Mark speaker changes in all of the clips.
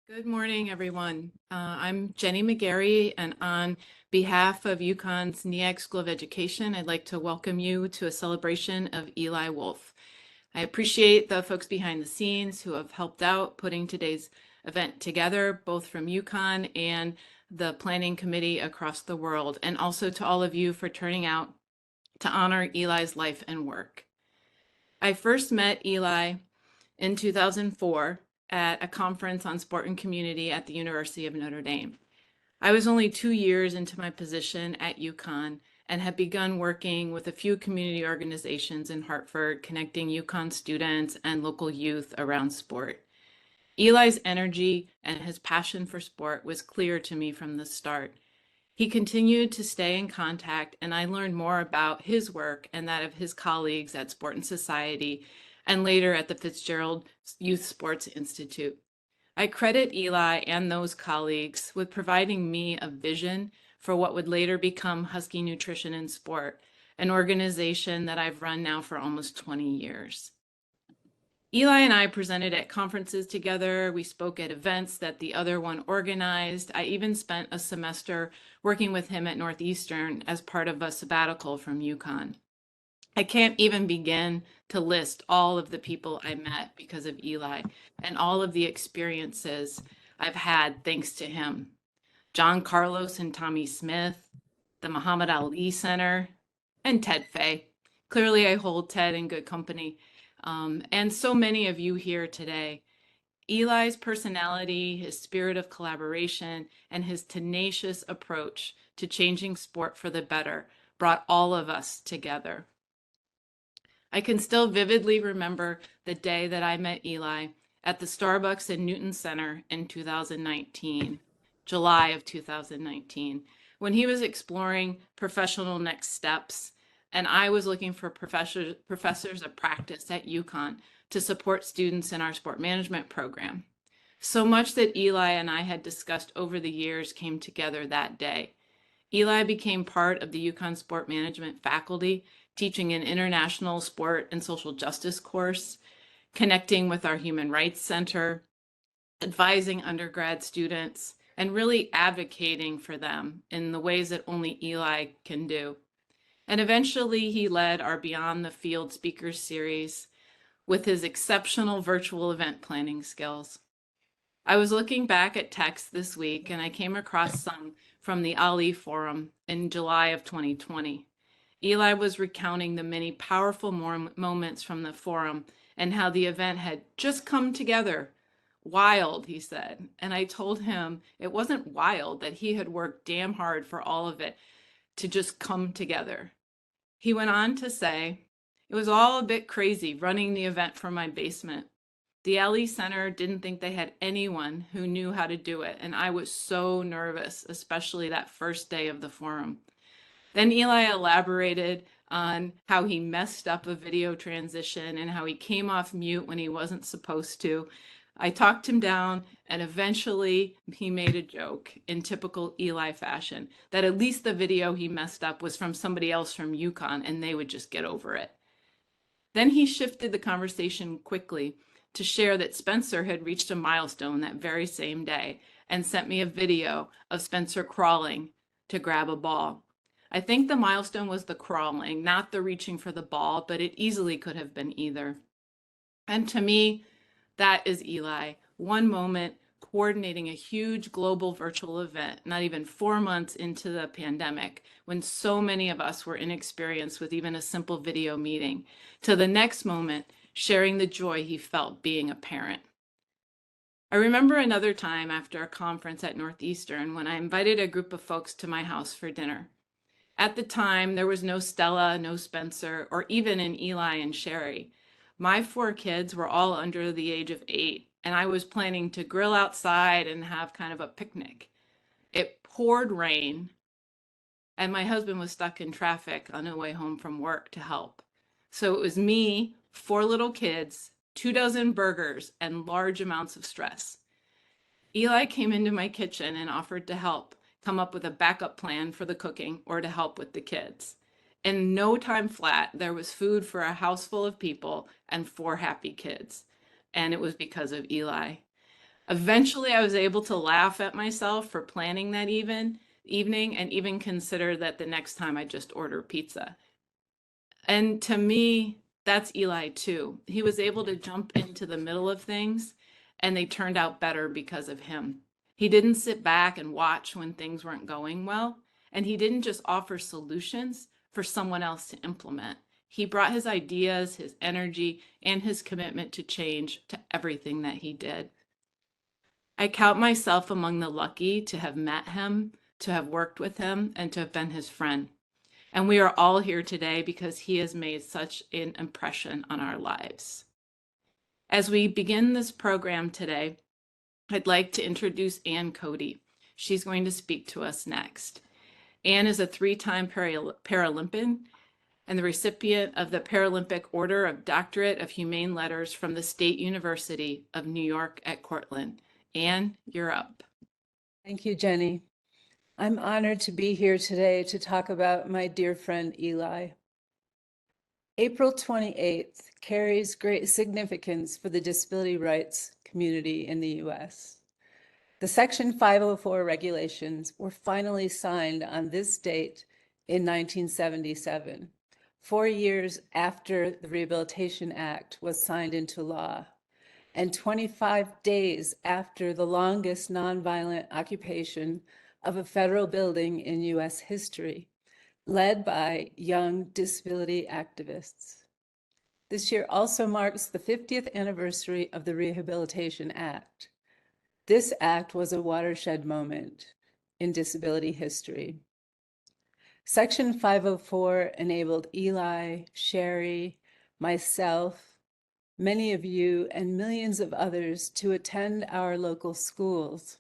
Speaker 1: Good morning, everyone. I'm Jenny McGarry, and on behalf of UConn's Neag School of Education, I'd like to welcome you to a celebration of Eli Wolff. I appreciate the folks behind the scenes who have helped out putting today's event together, both from UConn and the planning committee across the world, and also to all of you for turning out to honor Eli's life and work. I first met Eli in 2004 at a conference on sport and community at the University of Notre Dame. I was only 2 years into my position at UConn and had begun working with a few community organizations in Hartford, connecting UConn students and local youth around sport. Eli's energy and his passion for sport was clear to me from the start. He continued to stay in contact, and I learned more about his work and that of his colleagues at Sport and Society and later at the Fitzgerald Youth Sports Institute. I credit Eli and those colleagues with providing me a vision for what would later become Husky Nutrition in Sport, an organization that I've run now for almost 20 years. Eli and I presented at conferences together. We spoke at events that the other one organized. I even spent a semester working with him at Northeastern as part of a sabbatical from UConn. I can't even begin to list all of the people I met because of Eli and all of the experiences I've had thanks to him. John Carlos and Tommy Smith, the Muhammad Ali Center, and Ted Fay. Clearly, I hold Ted in good company. And so many of you here today. Eli's personality, his spirit of collaboration, and his tenacious approach to changing sport for the better brought all of us together. I can still vividly remember the day that I met Eli at the Starbucks in Newton Center in 2019, July of 2019, when he was exploring professional next steps and I was looking for professors of practice at UConn to support students in our sport management program. So much that Eli and I had discussed over the years came together that day. Eli became part of the UConn sport management faculty, teaching an international sport and social justice course, connecting with our Human Rights Center, advising undergrad students, and really advocating for them in the ways that only Eli can do. And eventually he led our Beyond the Field Speakers series with his exceptional virtual event planning skills. I was looking back at texts this week and I came across some from the Ali Forum in July of 2020. Eli was recounting the many powerful moments from the forum and how the event had just come together. Wild, he said. And I told him it wasn't wild, that he had worked damn hard for all of it to just come together. He went on to say, it was all a bit crazy running the event from my basement. The LE Center didn't think they had anyone who knew how to do it, and I was so nervous, especially that first day of the forum. Then Eli elaborated on how he messed up a video transition and how he came off mute when he wasn't supposed to. I talked him down, and eventually he made a joke in typical Eli fashion that at least the video he messed up was from somebody else from UConn and they would just get over it. Then he shifted the conversation quickly to share that Spencer had reached a milestone that very same day and sent me a video of Spencer crawling to grab a ball. I think the milestone was the crawling, not the reaching for the ball, but it easily could have been either. And to me, that is Eli. One moment coordinating a huge global virtual event, not even 4 months into the pandemic, when so many of us were inexperienced with even a simple video meeting, to the next moment, sharing the joy he felt being a parent. I remember another time after a conference at Northeastern when I invited a group of folks to my house for dinner. At the time, there was no Stella, no Spencer, or even an Eli and Sherry. My 4 kids were all under the age of 8, and I was planning to grill outside and have kind of a picnic. It poured rain, and my husband was stuck in traffic on the way home from work to help. So it was me, 4 little kids, 24 burgers, and large amounts of stress. Eli came into my kitchen and offered to help come up with a backup plan for the cooking or to help with the kids. In no time flat, there was food for a house full of people and 4 happy kids. And it was because of Eli. Eventually, I was able to laugh at myself for planning that evening and even consider that the next time I just order pizza. And to me, that's Eli too. He was able to jump into the middle of things and they turned out better because of him. He didn't sit back and watch when things weren't going well, and he didn't just offer solutions for someone else to implement. He brought his ideas, his energy, and his commitment to change to everything that he did. I count myself among the lucky to have met him, to have worked with him, and to have been his friend. And we are all here today because he has made such an impression on our lives. As we begin this program today, I'd like to introduce Ann Cody. She's going to speak to us next. Ann is a three-time Paralympian and the recipient of the Paralympic Order of Doctorate of Humane Letters from the State University of New York at Cortland. Ann, you're up.
Speaker 2: Thank you, Jenny. I'm honored to be here today to talk about my dear friend Eli. April 28th carries great significance for the disability rights community in the US. The Section 504 regulations were finally signed on this date in 1977, 4 years after the Rehabilitation Act was signed into law, and 25 days after the longest nonviolent occupation of a federal building in US history, led by young disability activists. This year also marks the 50th anniversary of the Rehabilitation Act. This act was a watershed moment in disability history. Section 504 enabled Eli, Sherry, myself, many of you, and millions of others to attend our local schools.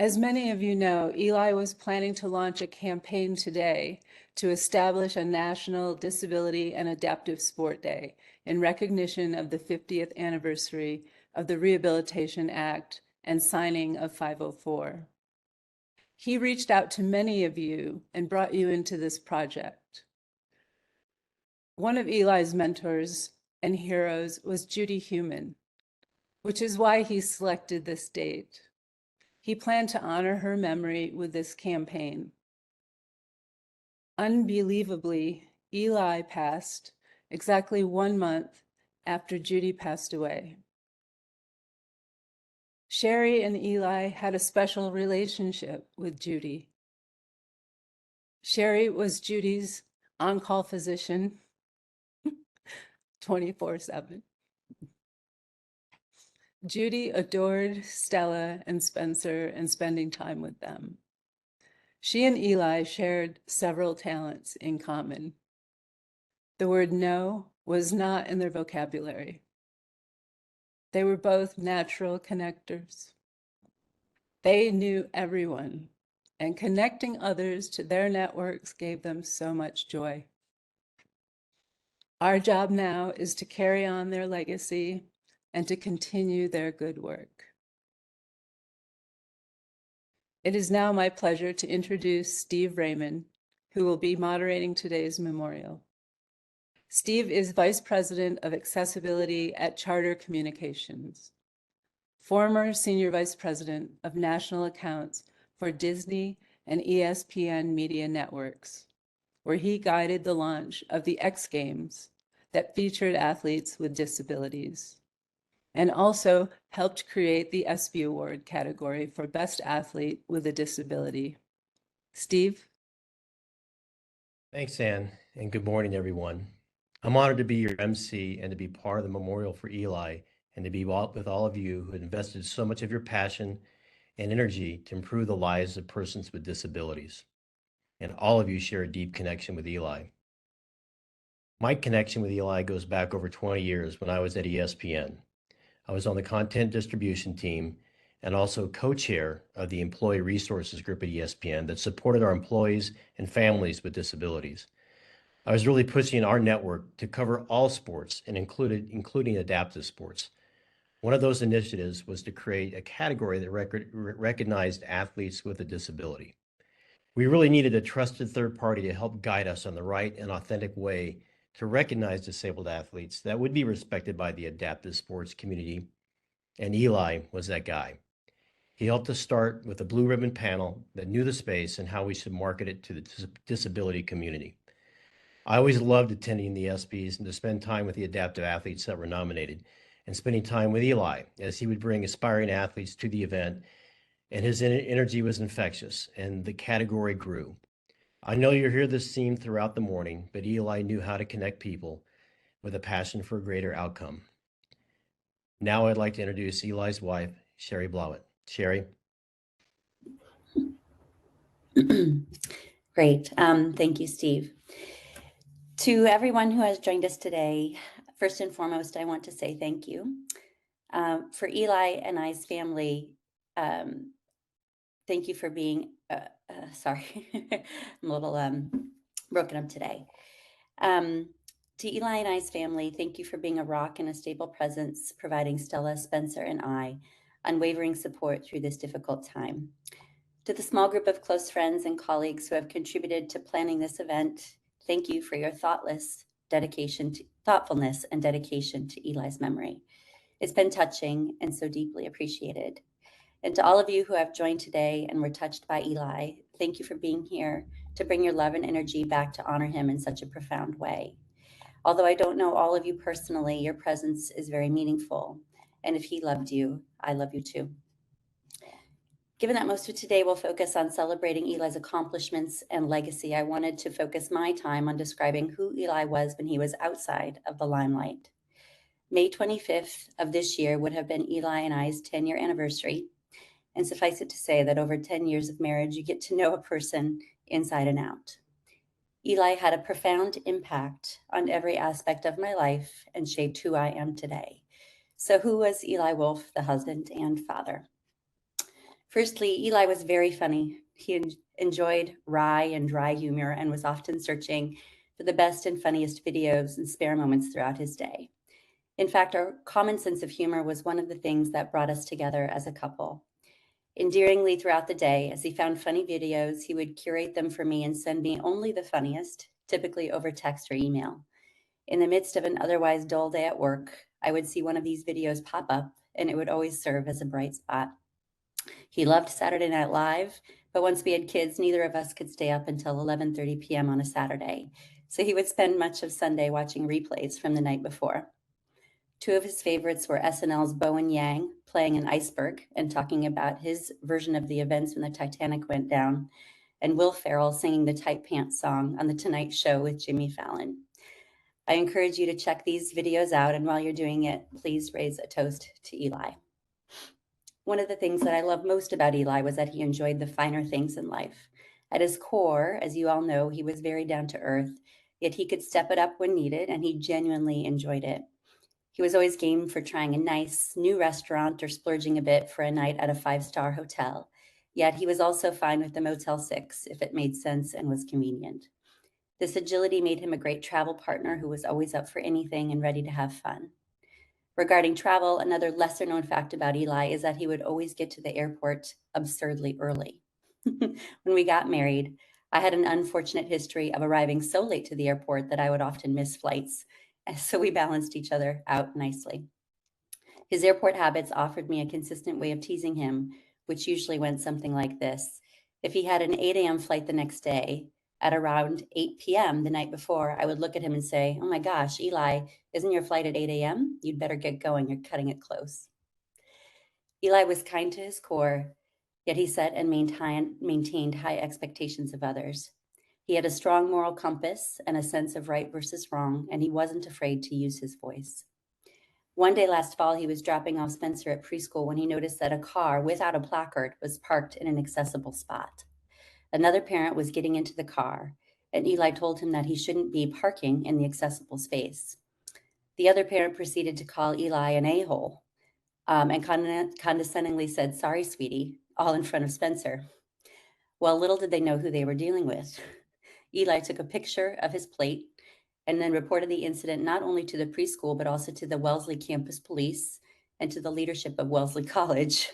Speaker 2: As many of you know, Eli was planning to launch a campaign today to establish a National Disability and Adaptive Sport Day in recognition of the 50th anniversary of the Rehabilitation Act and signing of 504. He reached out to many of you and brought you into this project. One of Eli's mentors and heroes was Judy Heumann, which is why he selected this date. He planned to honor her memory with this campaign. Unbelievably, Eli passed exactly 1 month after Judy passed away. Sherry and Eli had a special relationship with Judy. Sherry was Judy's on-call physician 24/7. Judy adored Stella and Spencer and spending time with them. She and Eli shared several talents in common. The word no was not in their vocabulary. They were both natural connectors. They knew everyone, and connecting others to their networks gave them so much joy. Our job now is to carry on their legacy and to continue their good work. It is now my pleasure to introduce Steve Raymond, who will be moderating today's memorial. Steve is Vice President of Accessibility at Charter Communications, former Senior Vice President of National Accounts for Disney and ESPN Media Networks, where he guided the launch of the X Games that featured athletes with disabilities, and also helped create the ESPY Award category for Best Athlete with a Disability. Steve?
Speaker 3: Thanks, Ann, and good morning, everyone. I'm honored to be your MC and to be part of the memorial for Eli and to be with all of you who invested so much of your passion and energy to improve the lives of persons with disabilities. And all of you share a deep connection with Eli. My connection with Eli goes back over 20 years when I was at ESPN. I was on the content distribution team and also co-chair of the Employee Resources Group at ESPN that supported our employees and families with disabilities. I was really pushing our network to cover all sports and including adaptive sports. One of those initiatives was to create a category that recognized athletes with a disability. We really needed a trusted third party to help guide us on the right and authentic way to recognize disabled athletes that would be respected by the adaptive sports community and Eli was that guy. He helped us start with a blue ribbon panel that knew the space and how we should market it to the disability community. I always loved attending the ESPYs and to spend time with the adaptive athletes that were nominated, and spending time with Eli as he would bring aspiring athletes to the event, and his energy was infectious and the category grew. I know you'll hear this theme throughout the morning, but Eli knew how to connect people with a passion for a greater outcome. Now I'd like to introduce Eli's wife, Sherry Blowett. Sherry.
Speaker 4: Great. Thank you, Steve. To everyone who has joined us today, first and foremost, I want to say thank you. For Eli and I's family, thank you for being, sorry, I'm a little broken up today. To Eli and I's family, thank you for being a rock and a stable presence, providing Stella, Spencer, and I unwavering support through this difficult time. To the small group of close friends and colleagues who have contributed to planning this event, thank you for your thoughtfulness and dedication to Eli's memory. It's been touching and so deeply appreciated. And to all of you who have joined today and were touched by Eli, thank you for being here to bring your love and energy back to honor him in such a profound way. Although I don't know all of you personally, your presence is very meaningful. And if he loved you, I love you too. Given that most of today will focus on celebrating Eli's accomplishments and legacy, I wanted to focus my time on describing who Eli was when he was outside of the limelight. May 25th of this year would have been Eli and I's 10-year anniversary. And suffice it to say that over 10 years of marriage, you get to know a person inside and out. Eli had a profound impact on every aspect of my life and shaped who I am today. So who was Eli Wolff, the husband and father? Firstly, Eli was very funny. He enjoyed wry and dry humor and was often searching for the best and funniest videos and spare moments throughout his day. In fact, our common sense of humor was one of the things that brought us together as a couple. Endearingly throughout the day, as he found funny videos, he would curate them for me and send me only the funniest, typically over text or email. In the midst of an otherwise dull day at work, I would see one of these videos pop up, and it would always serve as a bright spot. He loved Saturday Night Live, but once we had kids, neither of us could stay up until 11:30 p.m. on a Saturday. So he would spend much of Sunday watching replays from the night before. Two of his favorites were SNL's Bowen Yang playing an iceberg and talking about his version of the events when the Titanic went down, and Will Ferrell singing the Tight Pants song on The Tonight Show with Jimmy Fallon. I encourage you to check these videos out, and while you're doing it, please raise a toast to Eli. One of the things that I loved most about Eli was that he enjoyed the finer things in life. At his core, as you all know, he was very down to earth, yet he could step it up when needed, and he genuinely enjoyed it. He was always game for trying a nice new restaurant or splurging a bit for a night at a 5-star hotel. Yet he was also fine with the Motel 6 if it made sense and was convenient. This agility made him a great travel partner who was always up for anything and ready to have fun. Regarding travel, another lesser known fact about Eli is that he would always get to the airport absurdly early. When we got married, I had an unfortunate history of arriving so late to the airport that I would often miss flights, so we balanced each other out nicely. His airport habits offered me a consistent way of teasing him, which usually went something like this. If he had an 8 a.m. flight the next day, at around 8 p.m. the night before, I would look at him and say, "Oh my gosh, Eli, isn't your flight at 8 a.m.? You'd better get going. You're cutting it close." Eli was kind to his core, yet he set and maintained high expectations of others. He had a strong moral compass and a sense of right versus wrong, and he wasn't afraid to use his voice. One day last fall, he was dropping off Spencer at preschool when he noticed that a car without a placard was parked in an accessible spot. Another parent was getting into the car, and Eli told him that he shouldn't be parking in the accessible space. The other parent proceeded to call Eli an a-hole and condescendingly said, "Sorry, sweetie," all in front of Spencer. Well, little did they know who they were dealing with. Eli took a picture of his plate and then reported the incident not only to the preschool, but also to the Wellesley campus police and to the leadership of Wellesley College.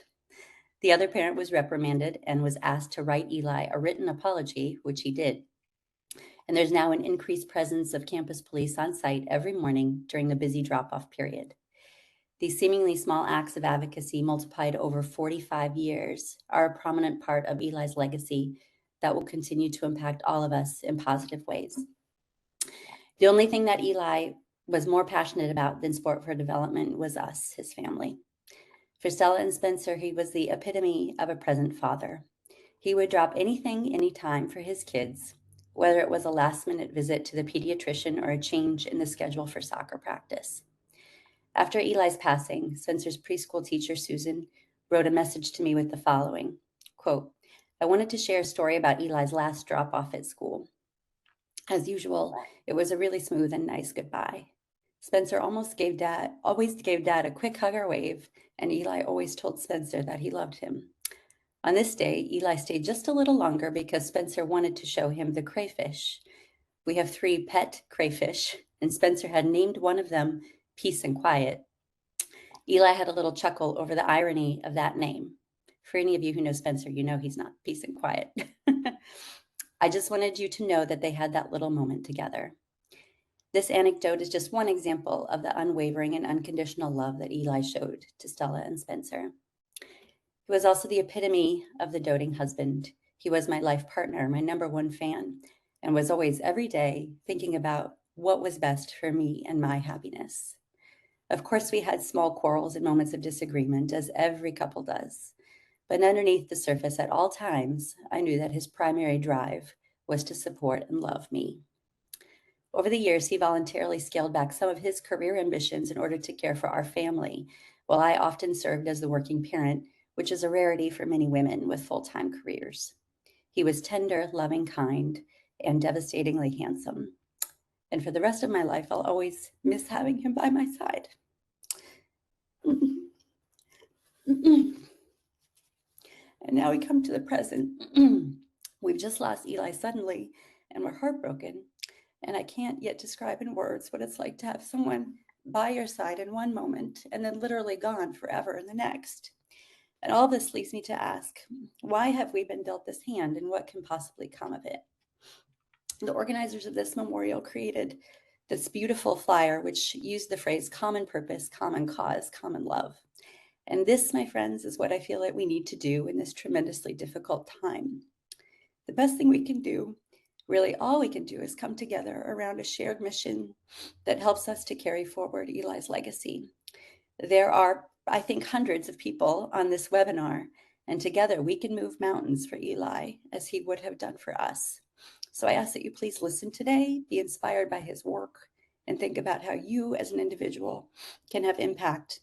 Speaker 4: The other parent was reprimanded and was asked to write Eli a written apology, which he did. And there's now an increased presence of campus police on site every morning during the busy drop-off period. These seemingly small acts of advocacy multiplied over 45 years are a prominent part of Eli's legacy that will continue to impact all of us in positive ways. The only thing that Eli was more passionate about than sport for development was us, his family. For Stella and Spencer, he was the epitome of a present father. He would drop anything, anytime for his kids, whether it was a last-minute visit to the pediatrician or a change in the schedule for soccer practice. After Eli's passing, Spencer's preschool teacher, Susan, wrote a message to me with the following, quote, "I wanted to share a story about Eli's last drop-off at school. As usual, it was a really smooth and nice goodbye. Spencer always gave Dad a quick hug or wave, and Eli always told Spencer that he loved him. On this day, Eli stayed just a little longer because Spencer wanted to show him the crayfish. We have 3 pet crayfish, and Spencer had named one of them Peace and Quiet. Eli had a little chuckle over the irony of that name. For any of you who know Spencer, you know he's not peace and quiet. I just wanted you to know that they had that little moment together." This anecdote is just one example of the unwavering and unconditional love that Eli showed to Stella and Spencer. He was also the epitome of the doting husband. He was my life partner, my #1 fan, and was always every day thinking about what was best for me and my happiness. Of course, we had small quarrels and moments of disagreement, as every couple does. But underneath the surface at all times, I knew that his primary drive was to support and love me. Over the years, he voluntarily scaled back some of his career ambitions in order to care for our family, while I often served as the working parent, which is a rarity for many women with full-time careers. He was tender, loving, kind, and devastatingly handsome. And for the rest of my life, I'll always miss having him by my side. And now we come to the present. We've just lost Eli suddenly, and we're heartbroken. And I can't yet describe in words what it's like to have someone by your side in one moment and then literally gone forever in the next. And all this leads me to ask, why have we been dealt this hand, and what can possibly come of it? The organizers of this memorial created this beautiful flyer, which used the phrase common purpose, common cause, common love. And this, my friends, is what I feel that we need to do in this tremendously difficult time. The best thing we can do, really all we can do, is come together around a shared mission that helps us to carry forward Eli's legacy. There are, I think, hundreds of people on this webinar, and together we can move mountains for Eli as he would have done for us. So I ask that you please listen today, be inspired by his work, and think about how you as an individual can have impact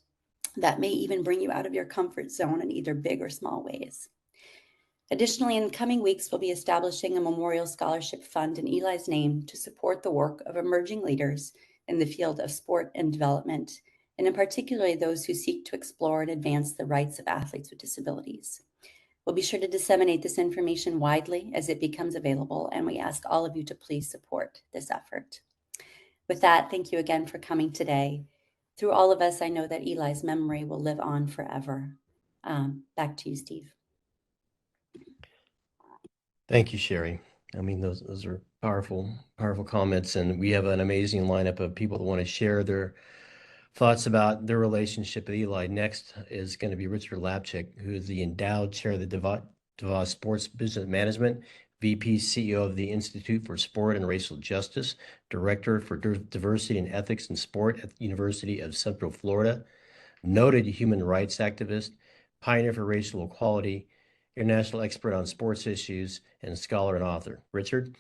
Speaker 4: that may even bring you out of your comfort zone in either big or small ways. Additionally, in the coming weeks, we'll be establishing a memorial scholarship fund in Eli's name to support the work of emerging leaders in the field of sport and development, and in particular those who seek to explore and advance the rights of athletes with disabilities. We'll be sure to disseminate this information widely as it becomes available, and we ask all of you to please support this effort. With that, thank you again for coming today. Through all of us, I know that Eli's memory will live on forever. Back to you, Steve.
Speaker 3: Thank you, Sherry. I mean, those are powerful comments, and we have an amazing lineup of people that want to share their thoughts about their relationship with Eli. Next is going to be Richard Lapchick, who is the endowed chair of the DeVos Sports Business Management, VP CEO of the Institute for Sport and Racial Justice, Director for Diversity and Ethics in Sport at the University of Central Florida, noted human rights activist, pioneer for racial equality, international expert on sports issues, and scholar and author. Richard?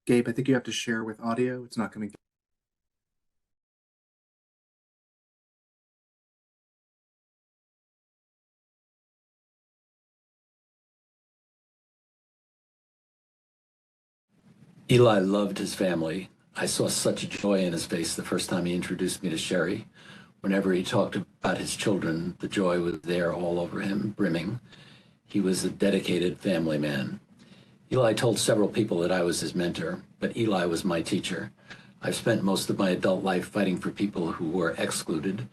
Speaker 5: Gabe, I think you have to share with audio. It's not coming through.
Speaker 6: Eli loved his family. I saw such joy in his face the first time he introduced me to Sherry. Whenever he talked about his children, the joy was there all over him, brimming. He was a dedicated family man. Eli told several people that I was his mentor, but Eli was my teacher. I've spent most of my adult life fighting for people who were excluded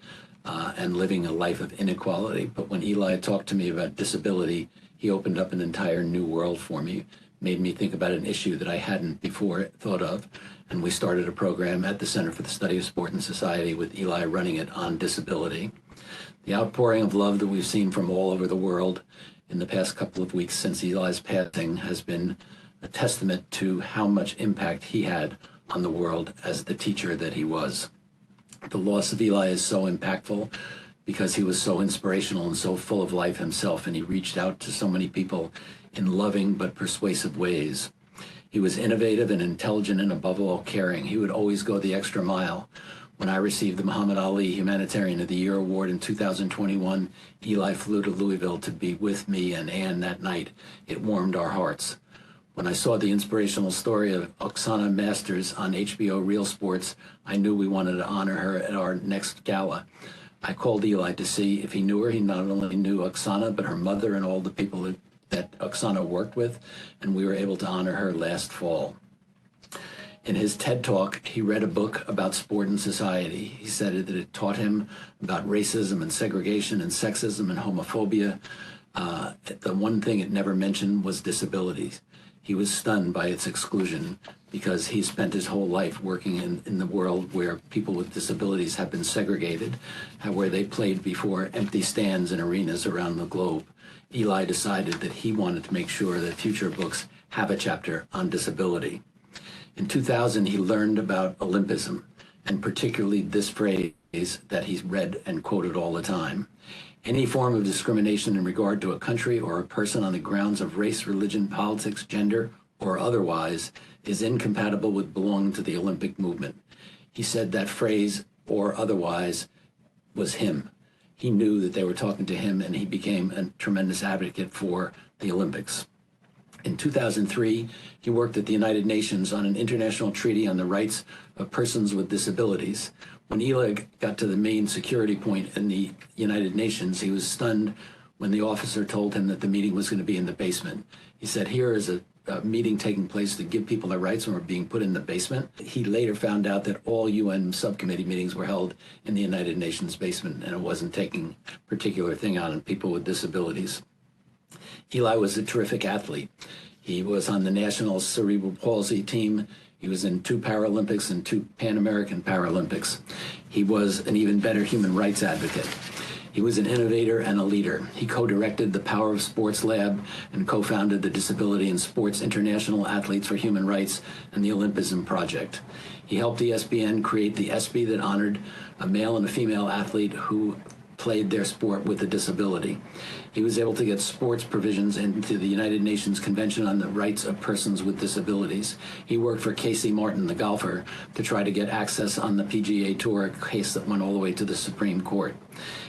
Speaker 6: and living a life of inequality. But when Eli talked to me about disability, he opened up an entire new world for me, made me think about an issue that I hadn't before thought of. And we started a program at the Center for the Study of Sport and Society with Eli running it on disability. The outpouring of love that we've seen from all over the world in the past couple of weeks since Eli's passing has been a testament to how much impact he had on the world as the teacher that he was. The loss of Eli is so impactful because he was so inspirational and so full of life himself, and he reached out to so many people in loving but persuasive ways. He was innovative and intelligent and above all caring. He would always go the extra mile. When I received the Muhammad Ali Humanitarian of the Year Award in 2021, Eli flew to Louisville to be with me and Ann that night. It warmed our hearts. When I saw the inspirational story of Oksana Masters on HBO Real Sports, I knew we wanted to honor her at our next gala. I called Eli to see if he knew her. He not only knew Oksana, but her mother and all the people that Oksana worked with, and we were able to honor her last fall. In his TED Talk, he read a book about sport and society. He said that it taught him about racism and segregation and sexism and homophobia. The one thing it never mentioned was disabilities. He was stunned by its exclusion because he spent his whole life working in the world where people with disabilities have been segregated, where they played before empty stands in arenas around the globe. Eli decided that he wanted to make sure that future books have a chapter on disability. In 2000, he learned about Olympism, and particularly this phrase that he's read and quoted all the time. Any form of discrimination in regard to a country or a person on the grounds of race, religion, politics, gender, or otherwise is incompatible with belonging to the Olympic movement. He said that phrase, or otherwise, was him. He knew that they were talking to him, and he became a tremendous advocate for the Olympics. In 2003, he worked at the United Nations on an international treaty on the rights of persons with disabilities. When Eli got to the main security point in the United Nations, he was stunned when the officer told him that the meeting was going to be in the basement. He said, here is a meeting taking place to give people their rights, and we're being put in the basement. He later found out that all UN subcommittee meetings were held in the United Nations basement, and it wasn't taking a particular thing on people with disabilities. Eli was a terrific athlete. He was on the national cerebral palsy team. He was in 2 Paralympics and 2 Pan American Paralympics. He was an even better human rights advocate. He was an innovator and a leader. He co-directed the Power of Sports Lab and co-founded the Disability in Sports International Athletes for Human Rights and the Olympism Project. He helped ESPN create the ESPY that honored a male and a female athlete who played their sport with a disability. He was able to get sports provisions into the United Nations Convention on the Rights of Persons with Disabilities. He worked for Casey Martin, the golfer, to try to get access on the PGA Tour, a case that went all the way to the Supreme Court.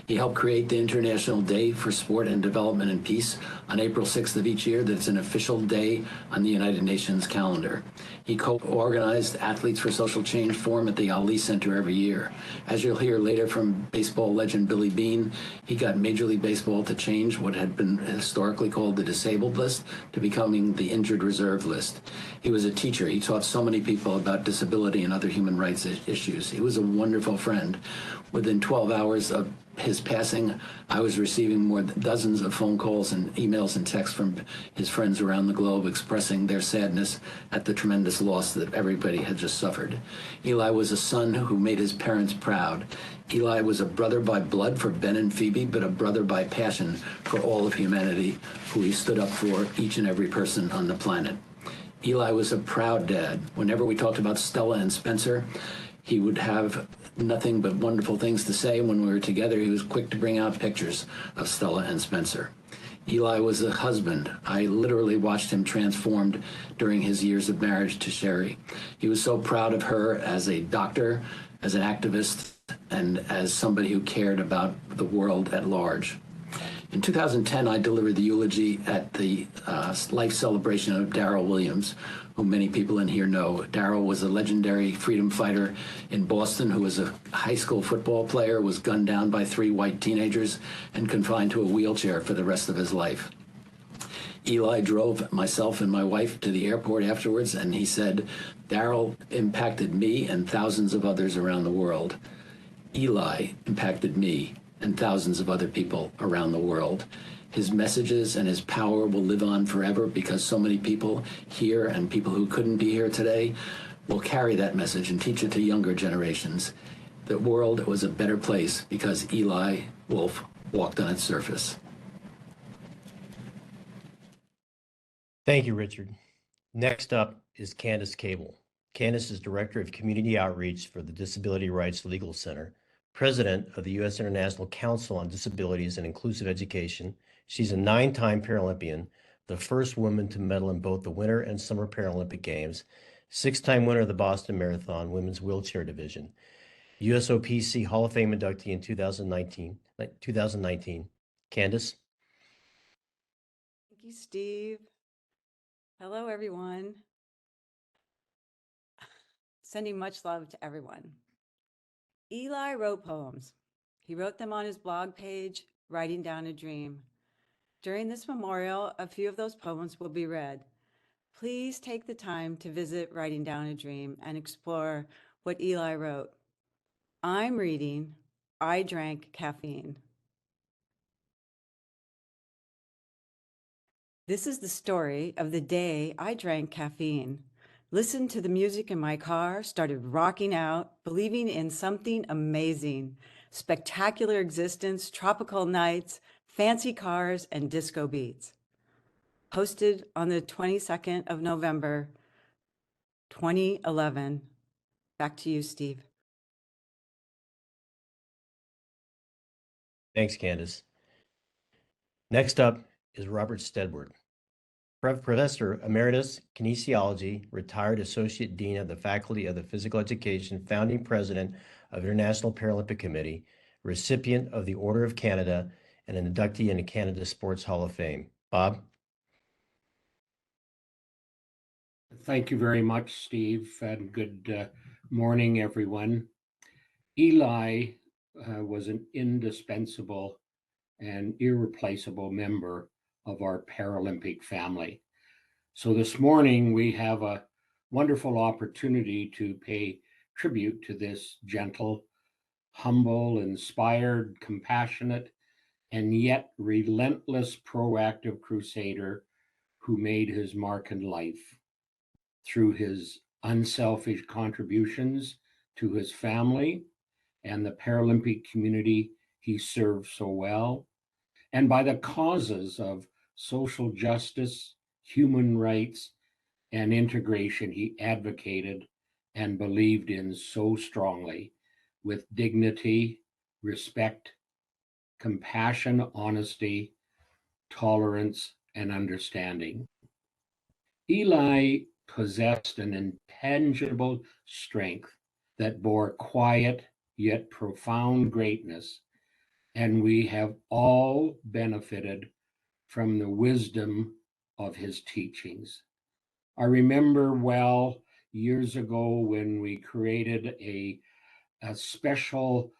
Speaker 6: He helped create the International Day for Sport and Development and Peace on April 6th of each year. That's an official day on the United Nations calendar. He co-organized Athletes for Social Change Forum at the Ali Center every year. As you'll hear later from baseball legend Billy Beane, he got Major League Baseball to change what had been historically called the disabled list to becoming the injured reserve list. He was a teacher. He taught so many people about disability and other human rights issues. He was a wonderful friend. Within 12 hours of his passing, I was receiving more than dozens of phone calls and emails and texts from his friends around the globe expressing their sadness at the tremendous loss that everybody had just suffered. Eli was a son who made his parents proud. Eli was a brother by blood for Ben and Phoebe, but a brother by passion for all of humanity, who he stood up for each and every person on the planet. Eli was a proud dad. Whenever we talked about Stella and Spencer, he would have nothing but wonderful things to say. When we were together, he was quick to bring out pictures of Stella and Spencer. Eli was a husband. I literally watched him transformed during his years of marriage to Sherry. He was so proud of her as a doctor, as an activist, and as somebody who cared about the world at large. In 2010, I delivered the eulogy at the life celebration of Darrell Williams, who many people in here know. Darrell was a legendary freedom fighter in Boston who was a high school football player, was gunned down by 3 white teenagers, and confined to a wheelchair for the rest of his life. Eli drove myself and my wife to the airport afterwards, and he said, "Daryl impacted me and thousands of others around the world. Eli impacted me and thousands of other people around the world. His messages and his power will live on forever because so many people here and people who couldn't be here today will carry that message and teach it to younger generations. The world was a better place because Eli Wolff walked on its surface."
Speaker 3: Thank you, Richard. Next up is Candace Cable. Candace is Director of Community Outreach for the Disability Rights Legal Center, President of the U.S. International Council on Disabilities and Inclusive Education. She's a 9-time Paralympian, the first woman to medal in both the Winter and Summer Paralympic Games, 6-time winner of the Boston Marathon Women's Wheelchair Division, USOPC Hall of Fame inductee in 2019. Candace?
Speaker 7: Thank you, Steve. Hello, everyone. Sending much love to everyone. Eli wrote poems. He wrote them on his blog page, Writing Down a Dream. During this memorial, a few of those poems will be read. Please take the time to visit Writing Down a Dream and explore what Eli wrote. I'm reading I Drank Caffeine. This is the story of the day I drank caffeine. Listened to the music in my car, started rocking out, believing in something amazing. Spectacular existence, tropical nights, fancy cars, and disco beats. Posted on the 22nd of November, 2011. Back to you, Steve.
Speaker 3: Thanks, Candace. Next up is Robert Stedward, Professor Emeritus Kinesiology, retired Associate Dean of the Faculty of the Physical Education, founding President of International Paralympic Committee, recipient of the Order of Canada, and an inductee in the Canada Sports Hall of Fame. Bob?
Speaker 8: Thank you very much, Steve, and good morning, everyone. Eli was an indispensable and irreplaceable member of our Paralympic family. So this morning we have a wonderful opportunity to pay tribute to this gentle, humble, inspired, compassionate, and yet relentless proactive crusader who made his mark in life through his unselfish contributions to his family and the Paralympic community he served so well, and by the causes of social justice, human rights, and integration he advocated and believed in so strongly, with dignity, respect, compassion, honesty, tolerance, and understanding. Eli possessed an intangible strength that bore quiet yet profound greatness, and we have all benefited from the wisdom of his teachings. I remember well years ago when we created a special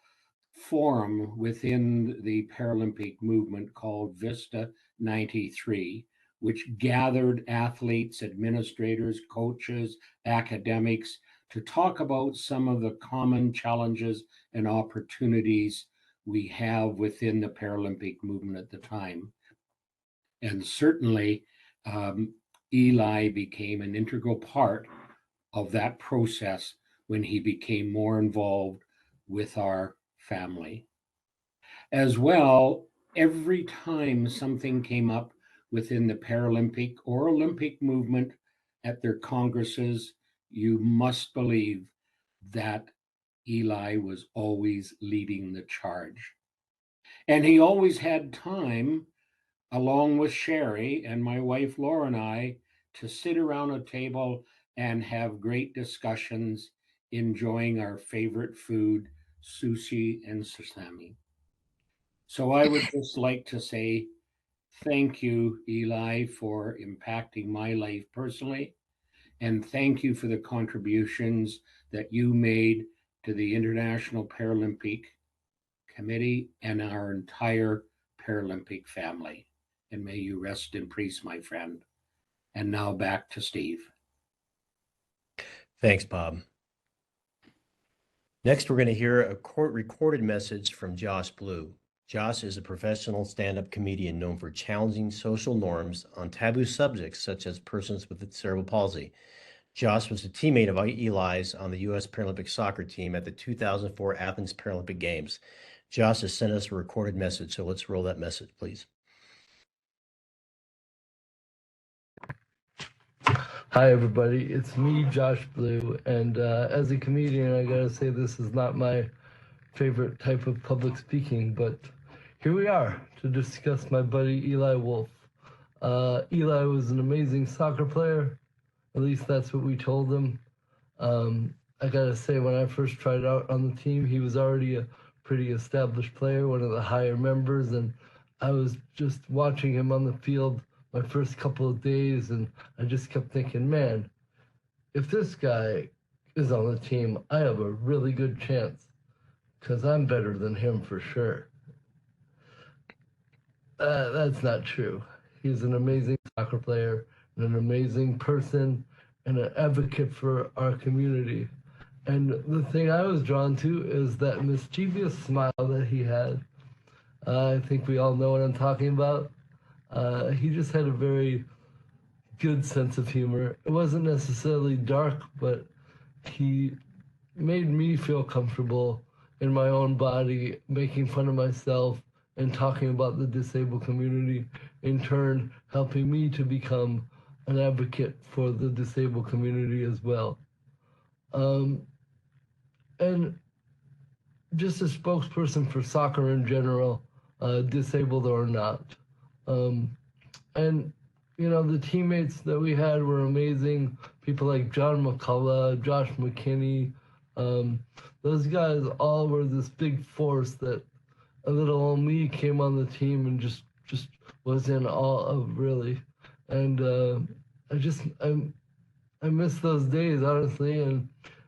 Speaker 8: forum within the Paralympic movement called Vista 93, which gathered athletes, administrators, coaches, academics to talk about some of the common challenges and opportunities we have within the Paralympic movement at the time. And certainly, Eli became an integral part of that process when he became more involved with our family. As well, every time something came up within the Paralympic or Olympic movement at their congresses, you must believe that Eli was always leading the charge. And he always had time, along with Sherry and my wife Laura and I, to sit around a table and have great discussions, enjoying our favorite food, sushi and sashimi. So I would just like to say thank you, Eli, for impacting my life personally. And thank you for the contributions that you made to the International Paralympic Committee and our entire Paralympic family. and may you rest in peace, my friend. And now back to Steve.
Speaker 3: Thanks, Bob. Next, we're going to hear a recorded message from Josh Blue. Josh is a professional stand-up comedian known for challenging social norms on taboo subjects such as persons with cerebral palsy. Josh was a teammate of Eli's on the U.S. Paralympic soccer team at the 2004 Athens Paralympic Games. Josh has sent us a recorded message, so let's roll that message, please.
Speaker 9: Hi, everybody. It's me, Josh Blue, and as a comedian, I gotta say this is not my favorite type of public speaking, but here we are to discuss my buddy Eli Wolff. Eli was an amazing soccer player. At least that's what we told him. I gotta say, when I first tried out on the team, he was already a pretty established player, one of the higher members, and I was just watching him on the field my first couple of days, and I just kept thinking, man, if this guy is on the team, I have a really good chance, because I'm better than him for sure. That's not true. He's an amazing soccer player, and an amazing person, and an advocate for our community. And the thing I was drawn to is that mischievous smile that he had. I think we all know what I'm talking about. He just had a very good sense of humor. It wasn't necessarily dark, but he made me feel comfortable in my own body, making fun of myself and talking about the disabled community, in turn helping me to become an advocate for the disabled community as well. And just a spokesperson for soccer in general, disabled or not. And, you know, the teammates that we had were amazing. People like John McCullough, Josh McKinney. Those guys all were this big force that a little old me came on the team and just was in awe of, really. And I miss those days, honestly,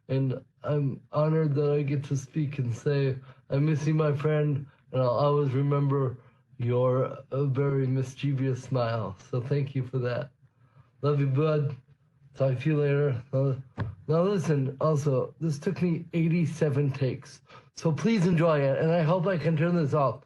Speaker 9: and I'm honored that I get to speak and say, I miss you, my friend, and I'll always remember your very mischievous smile. So thank you for that. Love you, bud. Talk to you later. Now listen, also, this took me 87 takes, so please enjoy it, and I hope I can turn this off.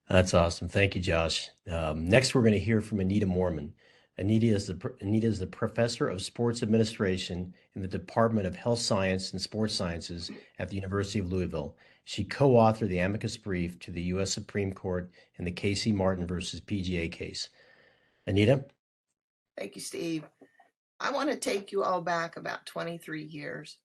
Speaker 3: That's awesome. Thank you, Josh. Next, we're going to hear from Anita Mormon. Anita is the professor of sports administration in the Department of Health Science and Sports Sciences at the University of Louisville. She co-authored the amicus brief to the U.S. Supreme Court in the Casey Martin versus PGA case. Anita?
Speaker 10: Thank you, Steve. I want to take you all back about 23 years.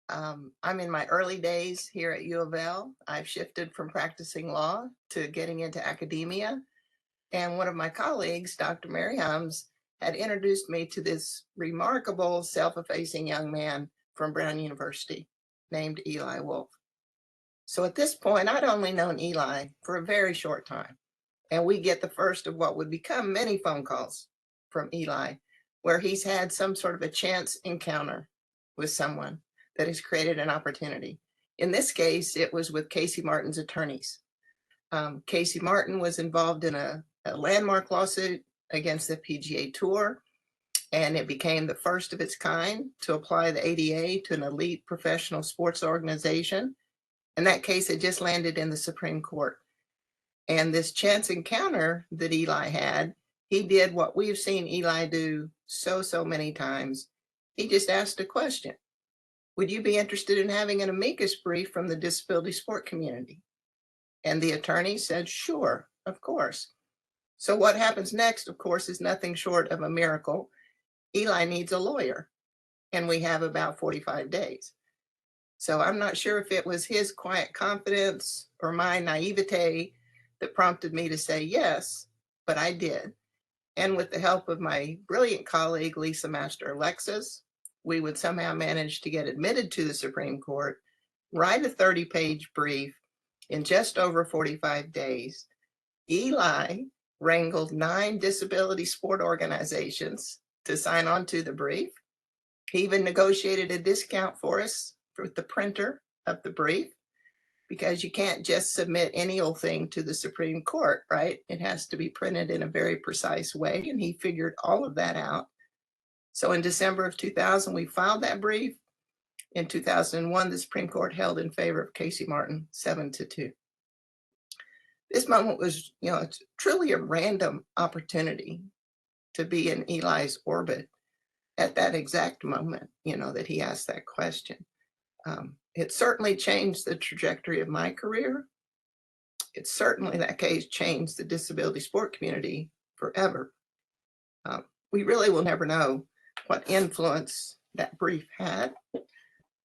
Speaker 10: I'm in my early days here at U of L. I've shifted from practicing law to getting into academia. And one of my colleagues, Dr. Mary Hums, had introduced me to this remarkable self-effacing young man from Brown University named Eli Wolff. So at this point, I'd only known Eli for a very short time. And we get the first of what would become many phone calls from Eli, where he's had some sort of a chance encounter with someone that has created an opportunity. In this case, it was with Casey Martin's attorneys. Casey Martin was involved in a landmark lawsuit against the PGA Tour, and it became the first of its kind to apply the ADA to an elite professional sports organization. And that case had just landed in the Supreme Court. And this chance encounter that Eli had, he did what we've seen Eli do so many times. He just asked a question. Would you be interested in having an amicus brief from the disability sport community? And the attorney said, sure, of course. So what happens next, of course, is nothing short of a miracle. Eli needs a lawyer, and we have about 45 days. So I'm not sure if it was his quiet confidence or my naivete that prompted me to say yes, but I did. And with the help of my brilliant colleague, Lisa Master-Alexis, we would somehow manage to get admitted to the Supreme Court, write a 30-page brief in just over 45 days. Eli wrangled 9 disability sport organizations to sign on to the brief. He even negotiated a discount for us for the printer of the brief. because you can't just submit any old thing to the Supreme Court, right? It has to be printed in a very precise way, and he figured all of that out. So in December of 2000, we filed that brief. In 2001, the Supreme Court held in favor of Casey Martin 7-2. This moment was, it's truly a random opportunity to be in Eli's orbit at that exact moment, that he asked that question. It certainly changed the trajectory of my career. It certainly, that case, changed the disability sport community forever. We really will never know what influence that brief had.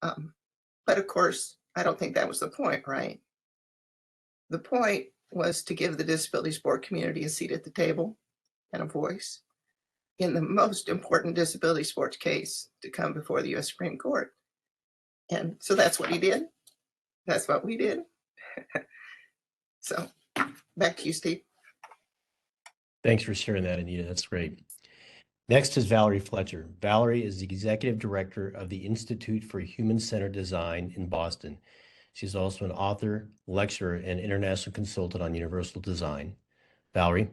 Speaker 10: But of course, I don't think that was the point, right? The point was to give the disability sport community a seat at the table and a voice in the most important disability sports case to come before the U.S. Supreme Court. And so that's what he did. That's what we did. So back to you, Steve.
Speaker 3: Thanks for sharing that, Anita. That's great. Next is Valerie Fletcher. Valerie is the Executive Director of the Institute for Human-Centered Design in Boston. She's also an author, lecturer, and international consultant on universal design. Valerie.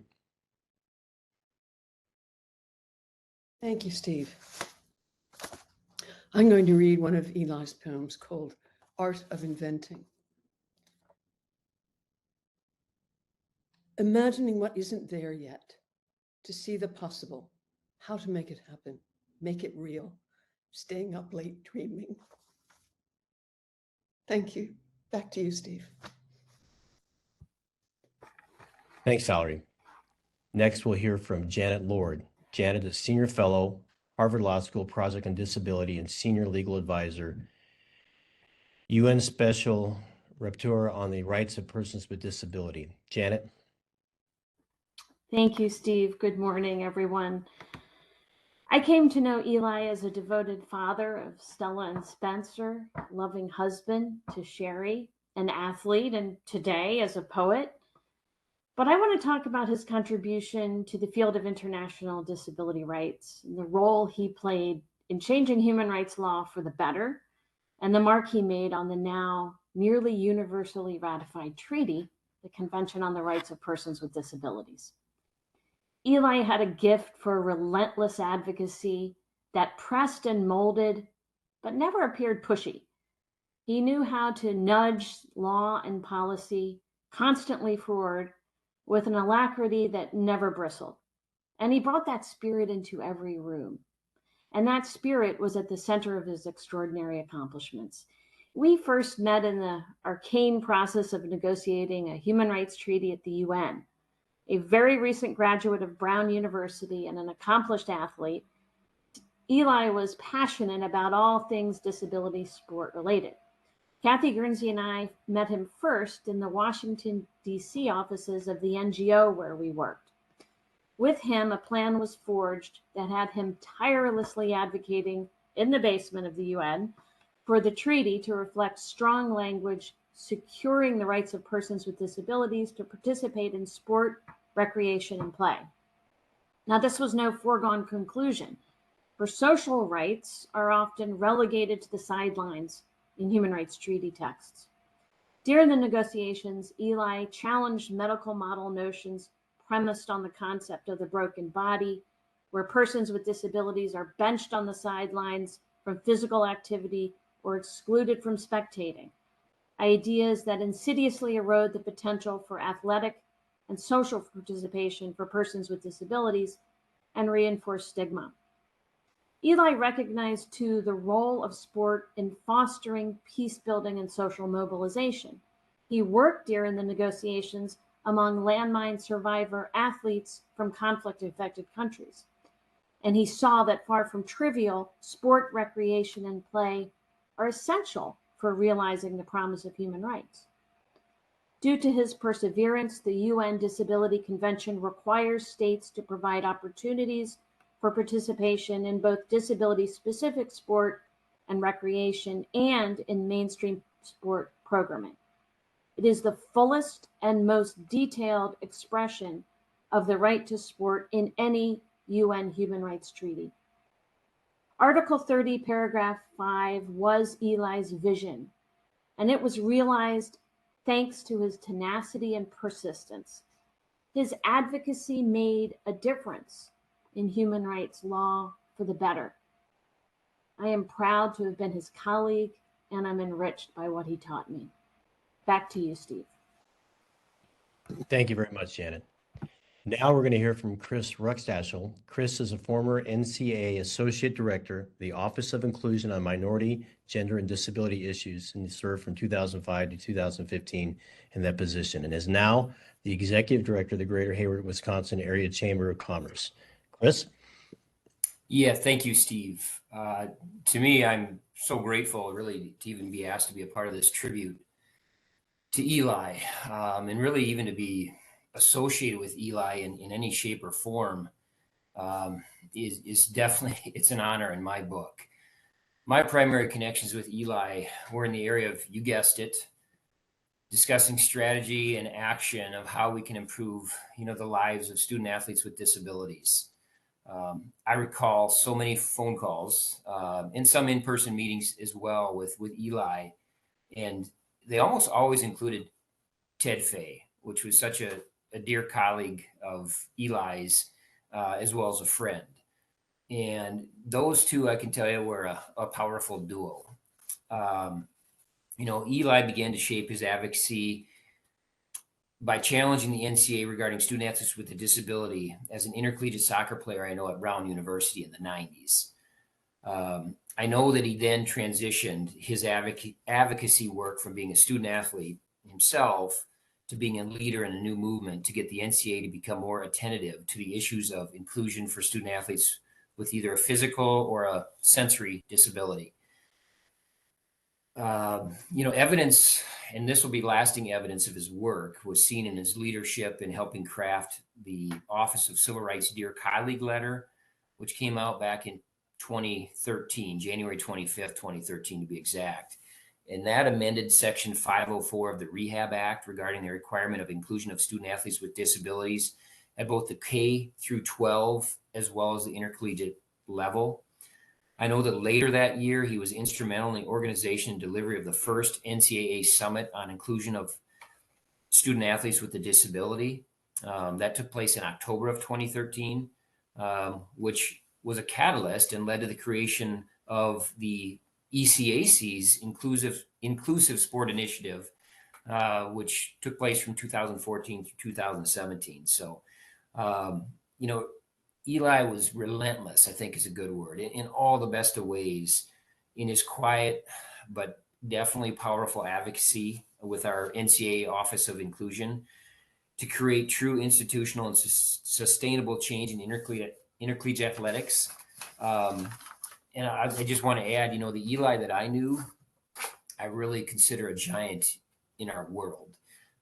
Speaker 11: Thank you, Steve. I'm going to read one of Eli's poems called Art of Inventing. Imagining what isn't there yet, to see the possible, how to make it happen, make it real, staying up late dreaming. Thank you. Back to you, Steve.
Speaker 3: Thanks, Valerie. Next, we'll hear from Janet Lord. Janet is Senior Fellow, Harvard Law School Project on Disability and Senior Legal Advisor, UN Special Rapporteur on the Rights of Persons with Disability. Janet.
Speaker 12: Thank you, Steve. Good morning, everyone. I came to know Eli as a devoted father of Stella and Spencer, loving husband to Sherry, an athlete, and today as a poet. But I want to talk about his contribution to the field of international disability rights, and the role he played in changing human rights law for the better, and the mark he made on the now nearly universally ratified treaty, the Convention on the Rights of Persons with Disabilities. Eli had a gift for relentless advocacy that pressed and molded, but never appeared pushy. He knew how to nudge law and policy constantly forward with an alacrity that never bristled. And he brought that spirit into every room. And that spirit was at the center of his extraordinary accomplishments. We first met in the arcane process of negotiating a human rights treaty at the UN. A very recent graduate of Brown University and an accomplished athlete, Eli was passionate about all things disability sport related. Kathy Guernsey and I met him first in the Washington, D.C. offices of the NGO where we worked. With him, a plan was forged that had him tirelessly advocating in the basement of the UN for the treaty to reflect strong language securing the rights of persons with disabilities to participate in sport, recreation, and play. Now, this was no foregone conclusion, for social rights are often relegated to the sidelines in human rights treaty texts. During the negotiations, Eli challenged medical model notions premised on the concept of the broken body, where persons with disabilities are benched on the sidelines from physical activity or excluded from spectating, ideas that insidiously erode the potential for athletic and social participation for persons with disabilities and reinforce stigma. Eli recognized, too, the role of sport in fostering peace building and social mobilization. He worked during the negotiations among landmine survivor athletes from conflict-affected countries. And he saw that far from trivial, sport, recreation, and play are essential for realizing the promise of human rights. Due to his perseverance, the UN Disability Convention requires states to provide opportunities for participation in both disability-specific sport and recreation and in mainstream sport programming. It is the fullest and most detailed expression of the right to sport in any UN human rights treaty. Article 30, paragraph 5 was Eli's vision, and it was realized thanks to his tenacity and persistence. His advocacy made a difference in human rights law for the better. I am proud to have been his colleague, and I'm enriched by what he taught me. Back to you, Steve.
Speaker 3: Thank you very much, Janet. Now we're going to hear from Chris Ruckstachel. Chris is a former NCAA Associate Director, the Office of Inclusion on Minority, Gender, and Disability Issues, and he served from 2005 to 2015 in that position, and is now the Executive Director of the Greater Hayward, Wisconsin Area Chamber of Commerce. Chris?
Speaker 13: Yeah, thank you, Steve. To me, I'm so grateful really to even be asked to be a part of this tribute to Eli, and really even to be associated with Eli in any shape or form is definitely, it's an honor in my book. My primary connections with Eli were in the area of, you guessed it, discussing strategy and action of how we can improve, the lives of student athletes with disabilities. I recall so many phone calls and some in-person meetings as well with Eli, and they almost always included Ted Fay, which was such a dear colleague of Eli's, as well as a friend. And those two, I can tell you, were a powerful duo. Eli began to shape his advocacy by challenging the NCAA regarding student athletes with a disability as an intercollegiate soccer player, I know, at Brown University in the 90s. I know that he then transitioned his advocacy work from being a student athlete himself to being a leader in a new movement to get the NCAA to become more attentive to the issues of inclusion for student athletes with either a physical or a sensory disability. Evidence, and this will be lasting evidence of his work, was seen in his leadership in helping craft the Office of Civil Rights Dear Colleague letter, which came out back in 2013, January 25th, 2013 to be exact. And that amended Section 504 of the Rehab Act regarding the requirement of inclusion of student athletes with disabilities at both the K through 12 as well as the intercollegiate level. I know that later that year, he was instrumental in the organization and delivery of the first NCAA summit on inclusion of student athletes with a disability. That took place in October of 2013, which was a catalyst and led to the creation of the ECAC's Inclusive Sport Initiative, which took place from 2014 to 2017. So, Eli was relentless, I think is a good word, in all the best of ways, in his quiet but definitely powerful advocacy with our NCAA Office of Inclusion to create true institutional and sustainable change in intercollegiate athletics. And I just want to add, the Eli that I knew, I really consider a giant in our world.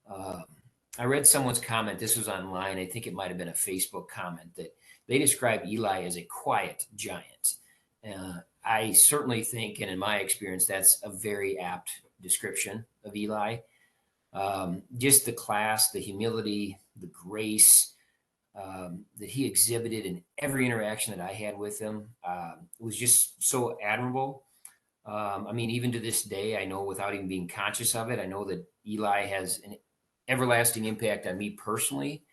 Speaker 13: I read someone's comment, this was online, I think it might have been a Facebook comment, that they describe Eli as a quiet giant. I certainly think, and in my experience, that's a very apt description of Eli. Just the class, the humility, the grace that he exhibited in every interaction that I had with him was just so admirable. Even to this day, I know without even being conscious of it, I know that Eli has an everlasting impact on me personally,